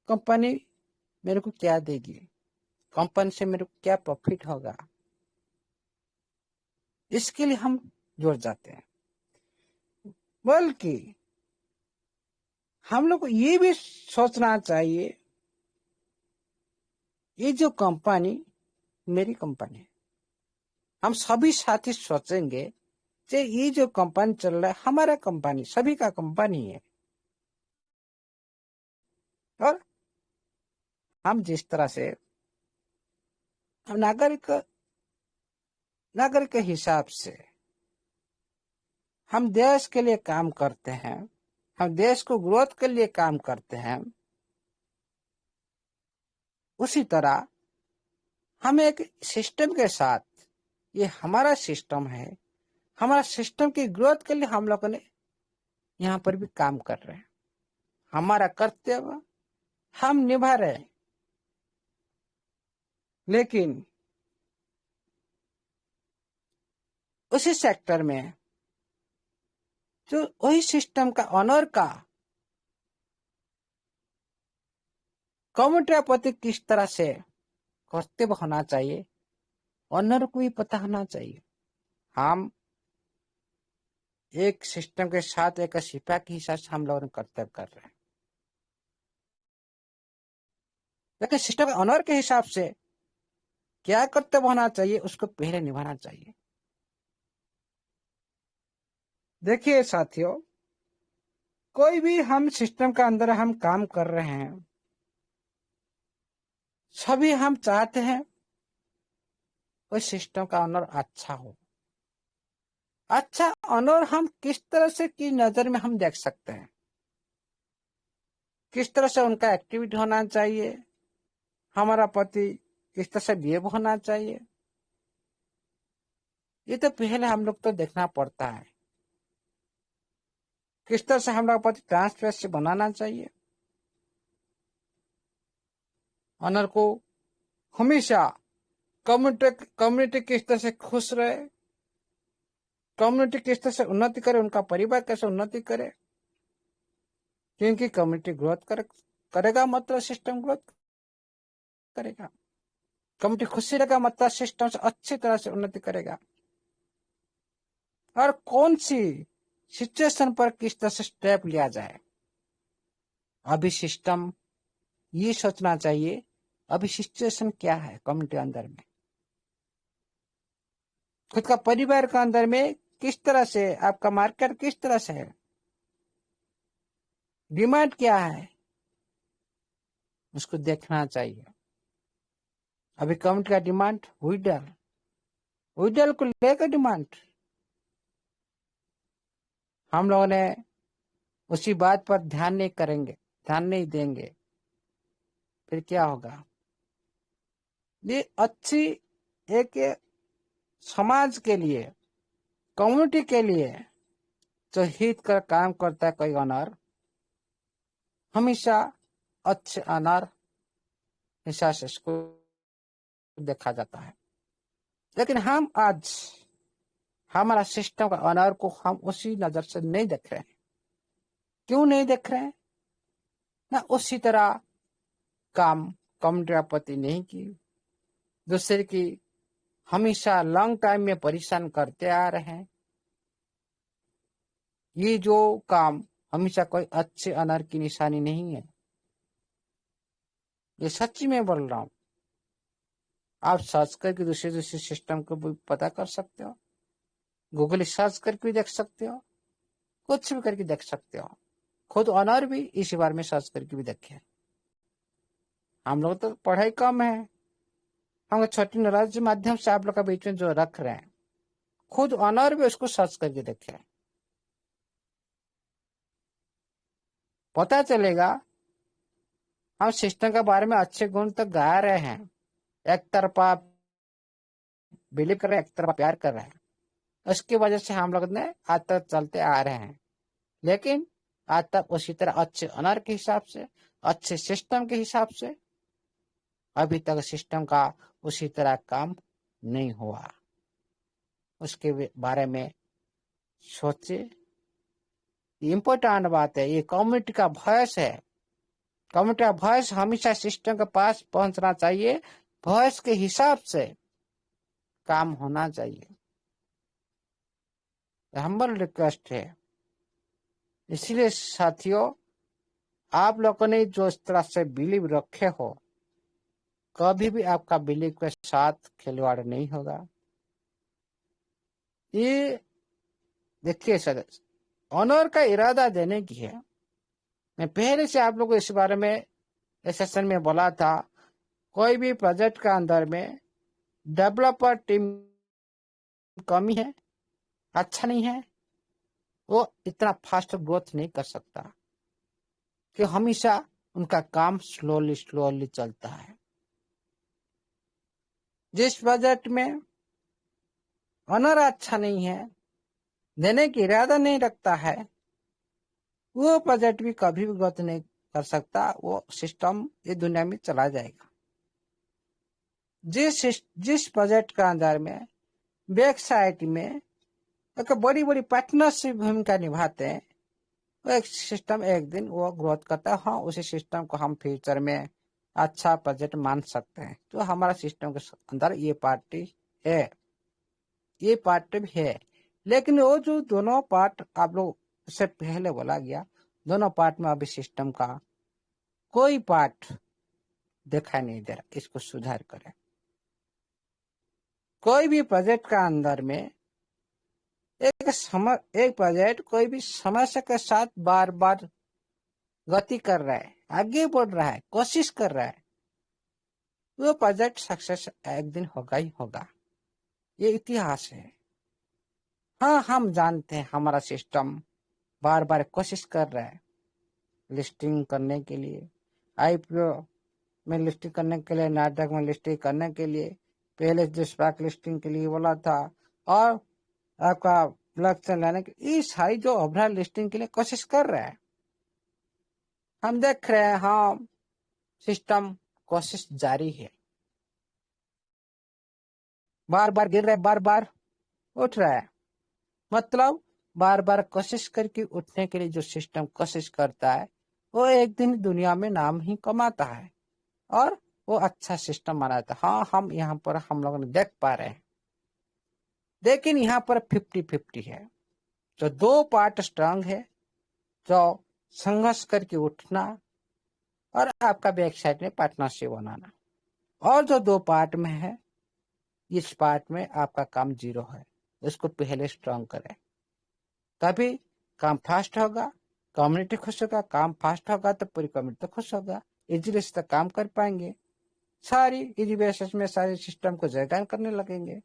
Speaker 1: कंपनी मेरे को क्या देगी, कंपनी से मेरे को क्या प्रॉफिट होगा, इसके लिए हम जुड़ जाते हैं। बल्कि हम लोग को ये भी सोचना चाहिए, ये जो कंपनी मेरी कंपनी है। हम सभी साथी सोचेंगे कि ये जो कंपनी चल रहा है हमारा कंपनी, सभी का कंपनी है, और हम जिस तरह से हम नागरिक के हिसाब से हम देश के लिए काम करते हैं, हम देश को ग्रोथ के लिए काम करते हैं, उसी तरह हम एक सिस्टम के साथ, ये हमारा सिस्टम है, हमारा सिस्टम की ग्रोथ के लिए हम लोगों ने यहाँ पर भी काम कर रहे हैं। हमारा कर्तव्य हम निभा रहे हैं, लेकिन उसी सेक्टर में जो वही सिस्टम का ऑनर का कम्युनिटी के प्रति किस तरह से कर्तव्य होना चाहिए, ऑनर को भी पता होना चाहिए। हम एक सिस्टम के साथ एक सिपाही के हिसाब से हम लोग कर्तव्य कर रहे हैं। लेकिन सिस्टम के ऑनर के हिसाब से क्या कर्तव्य होना चाहिए उसको पहले निभाना चाहिए। देखिए साथियों, कोई भी हम सिस्टम के अंदर हम काम कर रहे हैं, सभी हम चाहते हैं उस सिस्टम का ऑनर अच्छा हो। अच्छा ऑनर हम किस तरह से की नजर में हम देख सकते हैं, किस तरह से उनका एक्टिविटी होना चाहिए, हमारा पति किस तरह से बिहेव होना चाहिए, ये तो पहले हम लोग तो देखना पड़ता है। किस तरह से हमारा पति ट्रांसपेरेंसी बनाना चाहिए, ऑनर को हमेशा कम्युनिटी किस तरह से खुश रहे, कम्युनिटी किस तरह से उन्नति करे, उनका परिवार कैसे उन्नति करे, क्योंकि कम्युनिटी ग्रोथ करेगा मतलब सिस्टम ग्रोथ करेगा। कम्युनिटी खुशी रहेगा मतलब सिस्टम से अच्छी तरह से उन्नति करेगा। और कौन सी सिचुएशन पर किस तरह से स्टेप लिया जाए, अभी सिस्टम ये सोचना चाहिए अभी सिचुएशन क्या है कम्युनिटी अंदर में, खुद का परिवार का अंदर में किस तरह से, आपका मार्केट किस तरह से है, डिमांड क्या है, उसको देखना चाहिए। अभी कम्युनिटी का डिमांड विडल को लेकर डिमांड, हम लोगों ने उसी बात पर ध्यान नहीं देंगे, फिर क्या होगा। ये अच्छी एक समाज के लिए, कम्युनिटी के लिए जो हित कर काम करता है कोई ऑनर, हमेशा अच्छे ऑनर हिसाब से इसको देखा जाता है। लेकिन हम आज हमारा सिस्टम का ऑनर को हम उसी नजर से नहीं देख रहे हैं। क्यों नहीं देख रहे हैं ना, उसी तरह काम कम्युनिटी आपत्ति नहीं की, दूसरे की हमेशा लॉन्ग टाइम में परेशान करते आ रहे हैं। ये जो काम हमेशा कोई अच्छे ऑनर की निशानी नहीं है, ये सच्ची में बोल रहा हूं। आप सर्च करके दूसरे सिस्टम को भी पता कर सकते हो, गूगल सर्च करके भी देख सकते हो, कुछ भी करके देख सकते हो। खुद ऑनर भी इसी बारे में सर्च करके भी देखे। हम लोग तो पढ़ाई कम है, हम छोटी नॉलेज माध्यम से आप लोग का बीच में जो रख रहे हैं, खुद ऑनर भी उसको सर्च करके देखे, पता चलेगा। हम सिस्टम के बारे में अच्छे गुण तक गा रहे हैं, एक तरफा बिलीव कर रहे हैं, एक तरफा प्यार कर रहे हैं, उसकी वजह से हम लोग ने आज तक चलते आ रहे हैं। लेकिन आज तक उसी तरह अच्छे ऑनर के हिसाब से, अच्छे सिस्टम के हिसाब से अभी तक सिस्टम का उसी तरह काम नहीं हुआ। उसके बारे में सोचे। इम्पोर्टेंट बात है, ये कम्युनिटी का वॉइस है। कम्युनिटी का वॉइस हमेशा सिस्टम के पास पहुंचना चाहिए, वॉइस के हिसाब से काम होना चाहिए। हम्बल रिक्वेस्ट है। इसलिए साथियों, आप लोगों ने जो इस तरह से बिलीव रखे हो, कभी भी आपका बिलीव के साथ खिलवाड़ नहीं होगा। ये देखिए सर, ऑनर का इरादा देने की है। मैं पहले से आप लोगों को इस बारे में इस सेशन में बोला था, कोई भी प्रोजेक्ट का अंदर में डेवलपर टीम कमी है, अच्छा नहीं है, वो इतना फास्ट ग्रोथ नहीं कर सकता, कि हमेशा उनका काम स्लोली चलता है। जिस प्रोजेक्ट में ऑनर अच्छा नहीं है, देने की इरादा नहीं रखता है, वो प्रोजेक्ट भी कभी भी ग्रोथ नहीं कर सकता, वो सिस्टम इस दुनिया में चला जाएगा। जिस प्रोजेक्ट का अंदर में बैक साइड में एक बड़ी बड़ी पार्टनरशिप भूमिका निभाते हैं, वो एक सिस्टम एक दिन वो ग्रोथ करता है। हाँ, उसी सिस्टम को हम फ्यूचर में अच्छा प्रोजेक्ट मान सकते हैं। तो हमारा सिस्टम के अंदर ये पार्टी है, ये पार्ट भी है। लेकिन वो जो दोनों पार्ट आप लोग से पहले बोला गया, दोनों पार्ट में अभी सिस्टम का कोई पार्ट दिखाई नहीं दे रहा, इसको सुधार करें। कोई भी प्रोजेक्ट का अंदर में एक प्रोजेक्ट कोई भी समस्या के साथ बार बार गति कर रहा है, आगे बढ़ रहा है, कोशिश कर रहा है, वो प्रोजेक्ट सक्सेस एक दिन होगा ही होगा। ये इतिहास है। हाँ, हम जानते हैं हमारा सिस्टम बार बार कोशिश कर रहा है लिस्टिंग करने के लिए, आईपीओ में लिस्टिंग करने के लिए, नाटक में लिस्टिंग करने के लिए, पहले जो स्पैक लिस्टिंग के लिए बोला था, और आपका लक्ष्य लाने के, ये सारी जो ओवरऑल लिस्टिंग के लिए कोशिश कर रहा है। हम देख रहे हैं, हाँ, सिस्टम कोशिश जारी है, बार बार गिर रहा है, बार बार उठ रहा है। मतलब बार बार कोशिश करके उठने के लिए जो सिस्टम कोशिश करता है, वो एक दिन दुनिया में नाम ही कमाता है और वो अच्छा सिस्टम बनाता है। हाँ, हम यहाँ पर हम लोग देख पा रहे हैं, लेकिन यहाँ पर 50-50 है। जो दो पार्ट स्ट्रांग है, जो संघर्ष करके उठना और आपका बैक साइड में पार्टनरशिप बनाना, और जो दो पार्ट में है, इस पार्ट में आपका काम 0 है, इसको पहले स्ट्रांग करें, तभी काम फास्ट होगा, कम्युनिटी खुश होगा। काम फास्ट होगा तो पूरी कम्युनिटी खुश होगा, इजीली से काम कर पाएंगे, सारी इजी बेसिस में सारे सिस्टम को जयगान करने लगेंगे।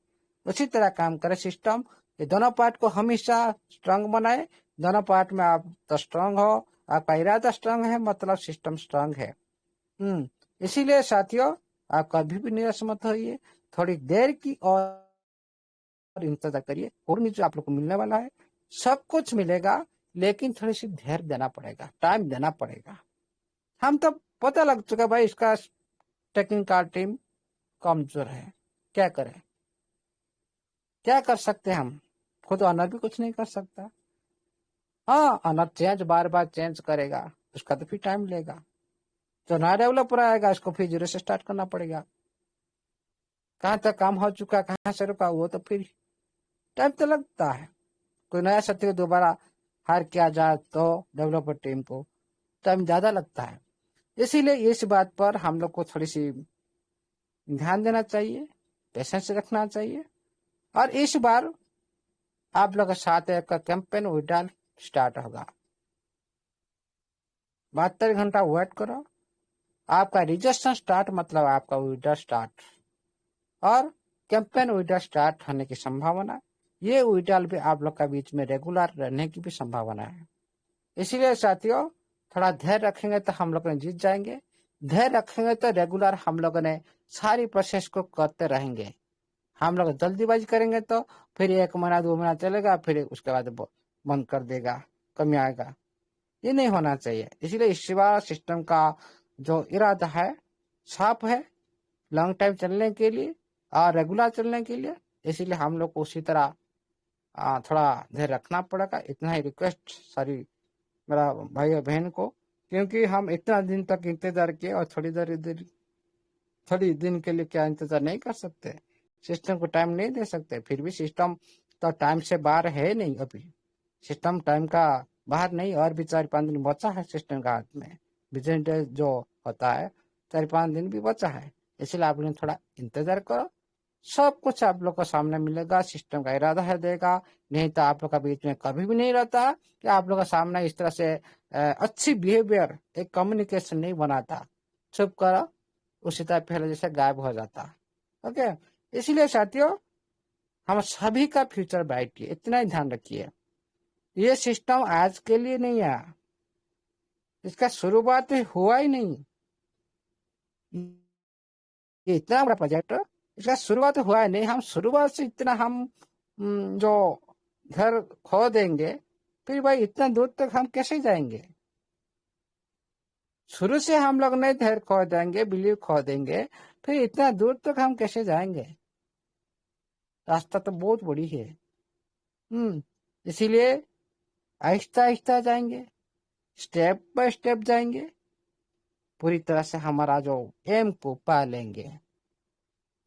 Speaker 1: उसी तरह काम करे सिस्टम। ये दोनों पार्ट को हमेशा स्ट्रांग बनाए। दोनों पार्ट में आप तो स्ट्रांग हो, आपका इरादा स्ट्रांग है, मतलब सिस्टम स्ट्रांग है। इसीलिए साथियों, आप कभी भी निराश मत होइए, थोड़ी देर की और इंतजार करिए, और नीचे आप लोग को मिलने वाला है, सब कुछ मिलेगा, लेकिन थोड़ी सी धैर्य देना पड़ेगा, टाइम देना पड़ेगा। हम तो पता लग चुका भाई, इसका टेक्निकल टीम कमजोर है, क्या करें, क्या कर सकते हैं हम? खुद ऑनर भी कुछ नहीं कर सकता। हाँ, ऑनर चेंज बार बार चेंज करेगा, उसका तो फिर टाइम लेगा। जो नया डेवलपर आएगा, इसको फिर 0 से स्टार्ट करना पड़ेगा। कहाँ तक काम हो चुका, कहाँ से रुका, वो तो फिर टाइम तो लगता है। कोई नया सत्य दोबारा हायर किया जाए तो डेवलपर टीम को टाइम ज्यादा लगता है। इसीलिए इस बात पर हम लोग को थोड़ी सी ध्यान देना चाहिए, पेशेंस रखना चाहिए। और इस बार आप लोग के साथ एक कैंपेन विड्रॉल स्टार्ट होगा। 72 घंटा वेट करो, आपका रजिस्ट्रेशन स्टार्ट, मतलब आपका विड्रॉल स्टार्ट, और कैंपेन विड्रॉल स्टार्ट होने की संभावना, ये विड्रॉल भी आप लोग का बीच में रेगुलर रहने की भी संभावना है। इसीलिए साथियों, थोड़ा धैर्य रखेंगे तो हम लोग जीत जाएंगे। धैर्य रखेंगे तो रेगुलर हम लोगों ने सारी प्रोसेस को करते रहेंगे। हम लोग जल्दीबाजी करेंगे तो फिर 1 महीना 2 महीना चलेगा, फिर उसके बाद बंद कर देगा, कमी आएगा। ये नहीं होना चाहिए। इसलिए इस बार सिस्टम का जो इरादा है साफ है, लॉन्ग टाइम चलने के लिए और रेगुलर चलने के लिए। इसीलिए हम लोग को उसी तरह थोड़ा धैर्य रखना पड़ेगा। इतना ही रिक्वेस्ट सारी मेरा भाई और बहन को, क्योंकि हम इतना दिन तक इंतजार किए और थोड़ी दिन के लिए क्या इंतजार नहीं कर सकते, सिस्टम को टाइम नहीं दे सकते। फिर भी सिस्टम तो टाइम से बाहर है नहीं, अभी सिस्टम टाइम का बाहर नहीं, और भी 4-5 दिन बचा है सिस्टम का हाथ में। बिजनेस डे जो होता है 4-5 दिन भी बचा है, इसलिए आप लोग थोड़ा इंतजार करो, सब कुछ आप लोग को सामने मिलेगा। सिस्टम का इरादा है देगा, नहीं तो आप लोग का बीच में कभी भी नहीं रहता कि आप लोग का सामने इस तरह से अच्छी बिहेवियर, एक कम्युनिकेशन नहीं बनाता, चुप करो, उसी तरह पहले जैसे गायब हो जाता। ओके, इसलिए साथियों, हम सभी का फ्यूचर ब्राइट है, इतना ही ध्यान रखिए। ये सिस्टम आज के लिए नहीं है, इसका शुरुआत हुआ ही नहीं। ये इतना बड़ा प्रोजेक्ट, इसका शुरुआत हुआ है नहीं। हम शुरुआत से इतना हम जो घर खो देंगे, फिर भाई इतना दूर तक हम कैसे जाएंगे? शुरू से हम लोग नहीं धैर्य खो देंगे, बिलीव खो देंगे, फिर इतना दूर तक हम कैसे जाएंगे? रास्ता तो बहुत बड़ी है। इसीलिए आहिस्ता आहिस्ता जाएंगे, स्टेप बाय स्टेप जाएंगे, पूरी तरह से हमारा जो एम को पा लेंगे।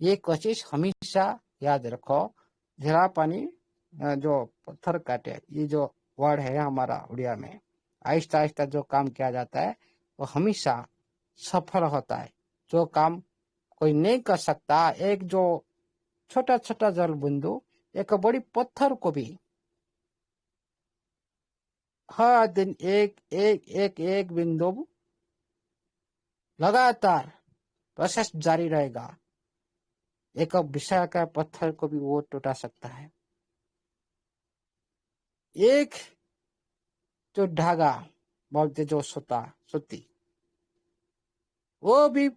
Speaker 1: ये कोशिश हमेशा याद रखो। झरा पानी जो पत्थर काटे, ये जो वर्ड है हमारा उड़िया में, आहिस्ता आहिस्ता जो काम किया जाता है वो हमेशा सफल होता है। जो काम कोई नहीं कर सकता, एक जो छोटा छोटा जल बिंदु एक बड़ी पत्थर को भी हर दिन एक एक एक एक बिंदु लगातार प्रोसेस जारी रहेगा, एक विशाल का पत्थर को भी वो टूटा सकता है। एक जो धागा बोलते जो सूती वो भी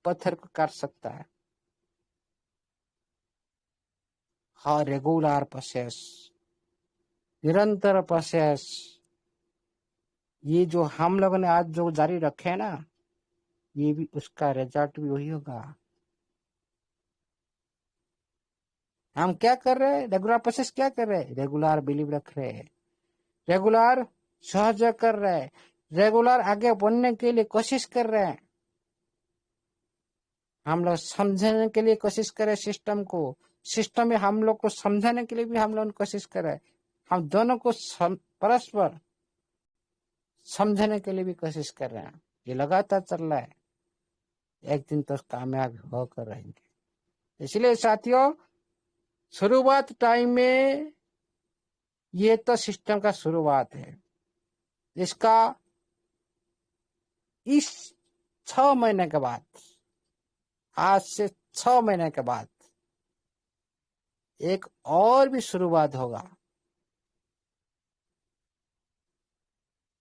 Speaker 1: पत्थर को काट सकता है। हाँ, रेगुलर प्रोसेस, निरंतर प्रोसेस, ये जो हम लोगों ने आज जो जारी रखे है ना, ये भी उसका रिजल्ट भी वही होगा। हम क्या कर रहे हैं? रेगुलर प्रोसेस क्या कर रहे हैं? रेगुलर बिलीव रख रहे हैं, रेगुलर सहयोग कर रहे हैं, रेगुलर आगे बढ़ने के लिए कोशिश कर रहे हैं। हम लोग समझने के लिए कोशिश करें सिस्टम को, सिस्टम में हम लोग को समझाने के लिए भी हम लोग कोशिश करें, हम दोनों को परस्पर समझने के लिए भी कोशिश कर रहे हैं। ये लगातार चल रहा है, एक दिन तो कामयाब होकर रहेंगे। इसलिए साथियों, शुरुआत टाइम में ये तो सिस्टम का शुरुआत है, इसका इस 6 महीने के बाद, आज से 6 महीने के बाद एक और भी शुरुआत होगा,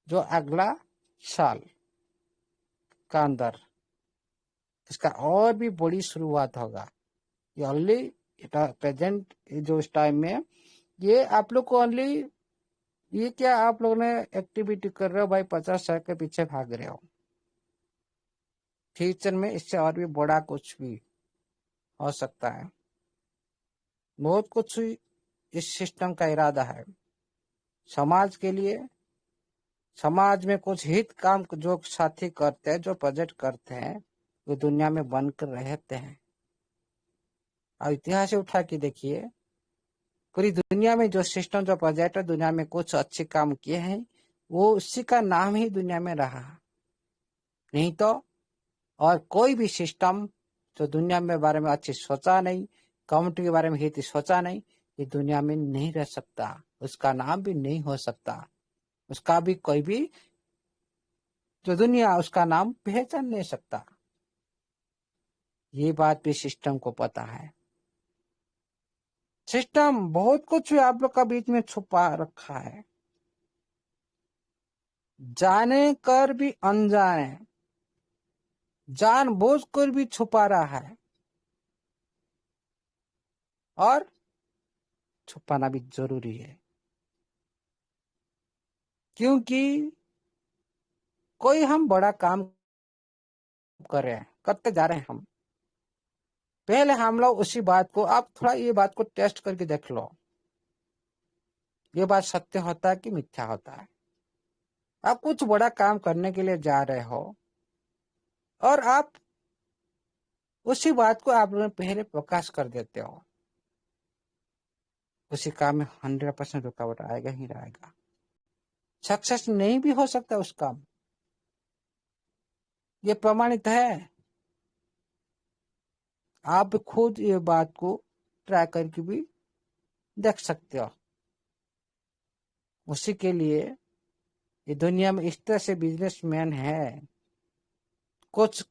Speaker 1: जो अगला साल का अंदर इसका और भी बड़ी शुरुआत होगा। ये ओनली प्रेजेंट जो इस टाइम में ये आप लोग को ओनली ये क्या आप लोग ने एक्टिविटी कर रहे हो भाई, 50 साल के पीछे भाग रहे हो। फ्यूचर में इससे और भी बड़ा कुछ भी हो सकता है, बहुत कुछ इस सिस्टम का इरादा है समाज के लिए। समाज में कुछ हित काम जो साथी करते हैं, जो प्रोजेक्ट करते हैं, वो दुनिया में बनकर रहते हैं। और इतिहास उठा के देखिए, पूरी दुनिया में जो सिस्टम जो प्रोजेक्ट है, दुनिया में कुछ अच्छे काम किए हैं, वो उसी का नाम ही दुनिया में रहा। नहीं तो और कोई भी सिस्टम जो दुनिया में बारे में अच्छी सोचा नहीं, कम्युनिटी के बारे में हित सोचा नहीं, ये दुनिया में नहीं रह सकता, उसका नाम भी नहीं हो सकता, उसका भी कोई भी जो दुनिया उसका नाम पहचान नहीं सकता। ये बात भी सिस्टम को पता है। सिस्टम बहुत कुछ आप लोग का बीच में छुपा रखा है, जाने कर भी अनजाने, जानबूझ कर भी छुपा रहा है, और छुपाना भी जरूरी है, क्योंकि कोई हम बड़ा काम करते जा रहे हैं हम, पहले हम लोग उसी बात को, आप थोड़ा ये बात को टेस्ट करके देख लो, ये बात सत्य होता है कि मिथ्या होता है। आप कुछ बड़ा काम करने के लिए जा रहे हो और आप उसी बात को आप लोग पहले प्रकाश कर देते हो, उसी काम में 100% रुकावट आएगा ही रहेगा, सक्सेस नहीं भी हो सकता उस काम, ये प्रमाणित है। आप खुद ये बात को ट्राई करके भी देख सकते हो। उसी के लिए ये दुनिया में इस तरह से बिजनेसमैन है, कुछ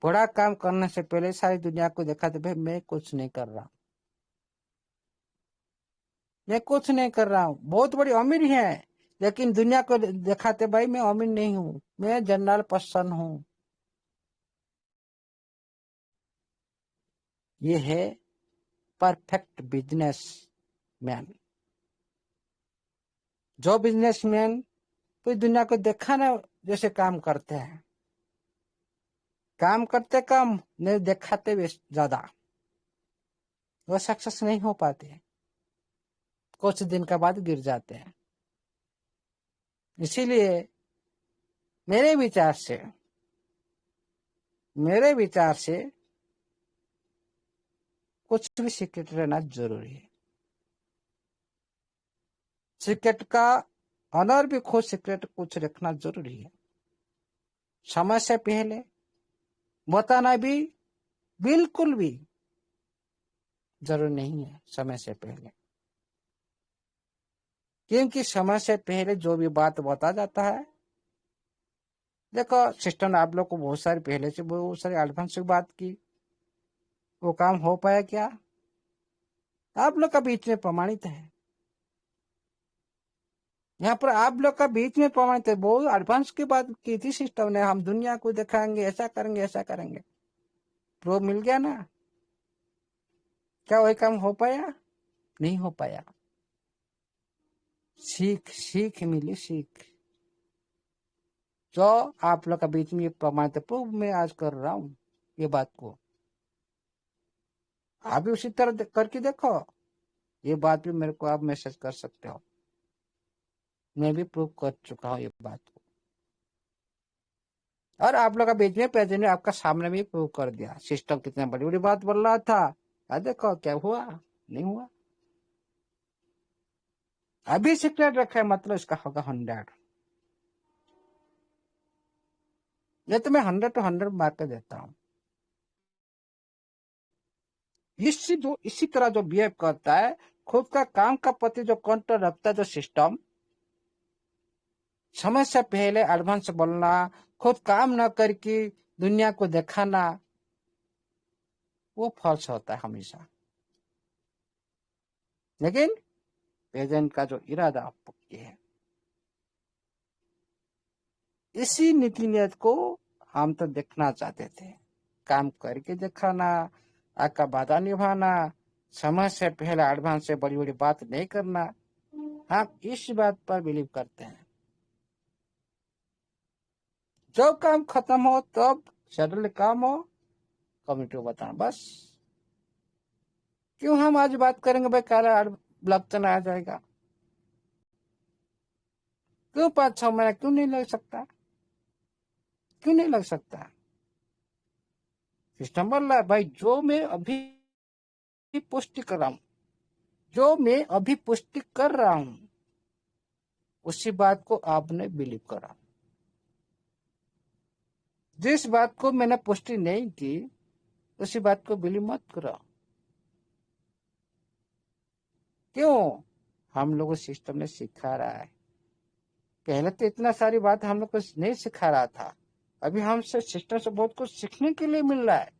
Speaker 1: बड़ा काम करने से पहले सारी दुनिया को दिखाते भाई मैं कुछ नहीं कर रहा, मैं कुछ नहीं कर रहा हूँ, बहुत बड़ी अमीर है, लेकिन दुनिया को दिखाते भाई मैं अमीर नहीं हूँ, मैं जनरल पर्सन हूँ। ये है परफेक्ट बिजनेसमैन। जो बिजनेसमैन पूरी दुनिया को दिखाना जैसे काम करते हैं, काम करते कम नहीं दिखाते ज्यादा, वो सक्सेस नहीं हो पाते, कुछ दिन के बाद गिर जाते हैं। इसीलिए मेरे विचार से कुछ भी सीक्रेट रहना जरूरी है। सीक्रेट का ऑनर भी खुद सीक्रेट कुछ रखना जरूरी है। समय से पहले बताना भी बिल्कुल भी जरूरी नहीं है समय से पहले, क्योंकि समय से पहले जो भी बात बता जाता है, देखो सिस्टम ने आप लोग को बहुत सारी पहले से बहुत सारी एडवांस से बात की, वो काम हो पाया क्या? आप लोग का बीच में प्रमाणित है, यहाँ पर आप लोग का बीच में प्रमाणित है। बहुत एडवांस की बात की थी सिस्टम ने, हम दुनिया को दिखाएंगे, ऐसा करेंगे ऐसा करेंगे, प्रूफ मिल गया ना? क्या वही काम हो पाया? नहीं हो पाया। सीख मिली, सीख जो आप लोग का बीच में प्रमाणित प्रूफ मैं आज कर रहा हूँ ये बात को, आप भी उसी तरह करके देखो। ये बात भी मेरे को आप मैसेज कर सकते हो, मैं भी प्रूव कर चुका हूँ ये बात को, और आप लोग का बीच में प्रेजेंट ने आपका सामने भी प्रूव कर दिया। सिस्टम कितने बड़ी बड़ी बात बोल रहा था, देखो क्या हुआ, नहीं हुआ। अभी सीक्रेट रखा है मतलब इसका होगा 100। ये तो मैं 100 to 100 मार्क देता हूँ। इसी तरह जो बिहेव करता है, खुद का काम का प्रति जो कंट्रोल रखता है, जो सिस्टम समय से पहले एडवांस बोलना, खुद काम न करके दुनिया को दिखाना, वो फॉल्स होता है हमेशा। लेकिन प्रेजेंट का जो इरादा पक्की है, इसी नीति नियत को हम तो देखना चाहते थे, काम करके दिखाना, आपका वादा निभाना, समय से पहले एडवांस से बड़ी बड़ी बात नहीं करना। हम इस बात पर बिलीव करते हैं, जब काम खत्म हो तब शेड्यूल काम हो कम्युनिटी को बताना बस। क्यों हम आज बात करेंगे भाई काला ब्लॉक तो ना आ जाएगा? क्यों 5-6 महीना क्यों नहीं लग सकता? क्यों नहीं लग सकता? सिस्टम बोल रहा है भाई, जो मैं अभी पुष्टि कर रहा हूं, जो मैं अभी पुष्टि कर रहा हूं, उसी बात को आपने बिलीव करा। जिस बात को मैंने पुष्टि नहीं की, उसी बात को बिलीव मत करो। क्यों? हम लोगों को सिस्टम ने सिखा रहा है। पहले तो इतना सारी बात हम लोग को नहीं सिखा रहा था, अभी हमसे सिस्टम से बहुत कुछ सीखने के लिए मिल रहा है।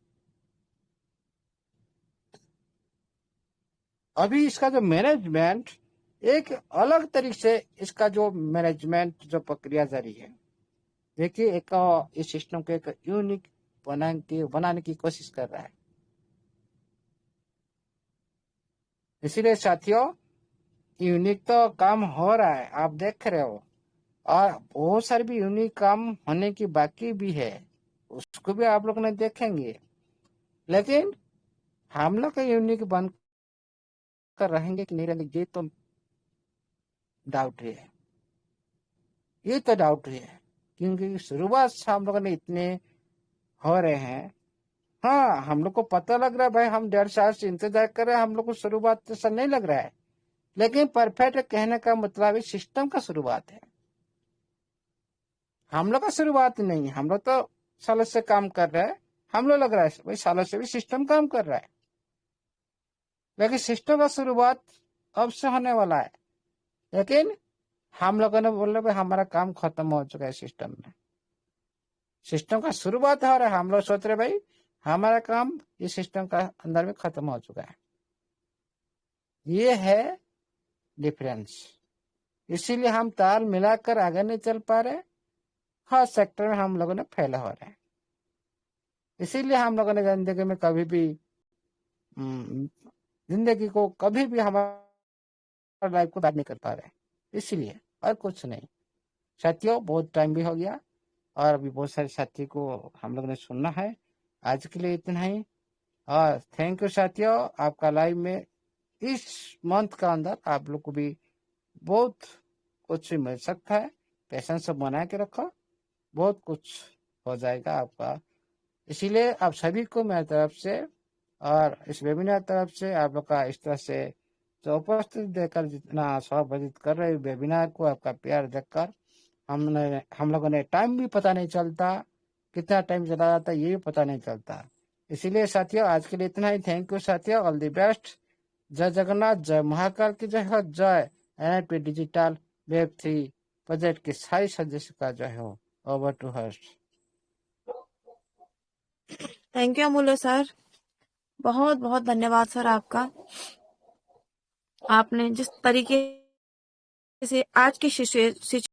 Speaker 1: अभी इसका जो मैनेजमेंट एक अलग तरीके से, इसका जो मैनेजमेंट जो प्रक्रिया जारी है, देखिए एक इस सिस्टम को एक यूनिक बनाने की कोशिश कर रहा है। इसीलिए साथियों, यूनिक तो काम हो रहा है, आप देख रहे हो, और बहुत सारे भी यूनिक काम होने की बाकी भी है, उसको भी आप लोग ने देखेंगे। लेकिन हम लोग का यूनिक बन कर रहेंगे कि नहीं रहेंगे, ये तो डाउट है, ये तो डाउट है। क्योंकि शुरुआत से हम लोगों ने इतने हो रहे हैं। हाँ, हम लोग को पता लग रहा है भाई, हम 1.5 साल से इंतजार कर रहे हैं, हम लोग को शुरुआत जैसा नहीं लग रहा है। लेकिन परफेक्ट कहने का मतलब है सिस्टम का शुरुआत है, हम लोग का शुरुआत नहीं है। हम लोग तो सालों से काम कर रहे हैं, हम लोग लग रहा है भाई सालों से भी सिस्टम काम कर रहा है, लेकिन सिस्टम का शुरुआत अब से होने वाला है। लेकिन हम लोगों ने बोल रहे भाई हमारा काम खत्म हो चुका है सिस्टम में, सिस्टम का शुरुआत हो रहा है। हम लोग सोच रहे भाई हमारा काम इस सिस्टम का अंदर में खत्म हो चुका है। ये है डिफरेंस। इसीलिए हम ताल मिलाकर आगे नहीं चल पा रहे, हर सेक्टर में हम लोगों ने फेल हो रहे हैं। इसीलिए हम लोगों ने जिंदगी में कभी भी जिंदगी को कभी भी हमारा लाइफ को बैड नहीं कर पा रहे, इसलिए, और कुछ नहीं। साथियों, बहुत टाइम भी हो गया और अभी बहुत सारे साथी को हम लोग ने सुनना है। आज के लिए इतना ही, और थैंक यू साथियों। आपका लाइव में इस मंथ का अंदर आप लोग को भी बहुत कुछ मिल सकता है। पेशेंस से बना के रखो, बहुत कुछ हो जाएगा आपका। इसीलिए आप सभी को मेरी तरफ से और इस वेबिनार तरफ से आप लोग का इस तरह से जो उपस्थित देकर जितना स्वागत कर रहे वेबिनार को, आपका प्यार देखकर हम लोगों ने टाइम भी पता नहीं चलता, कितना टाइम चला जाता है ये भी पता नहीं चलता। इसीलिए साथियों आज के लिए इतना ही। थैंक यू साथियों, ऑल द बेस्ट। जय जगन्नाथ, जय महाकाल की जय हो, जय NIP डिजिटल Web3 प्रोजेक्ट के सारे सदस्य का जय हो। Over to Harsh.
Speaker 3: Thank you Amulya sir, बहुत बहुत धन्यवाद सर आपका। आपने जिस तरीके से आज की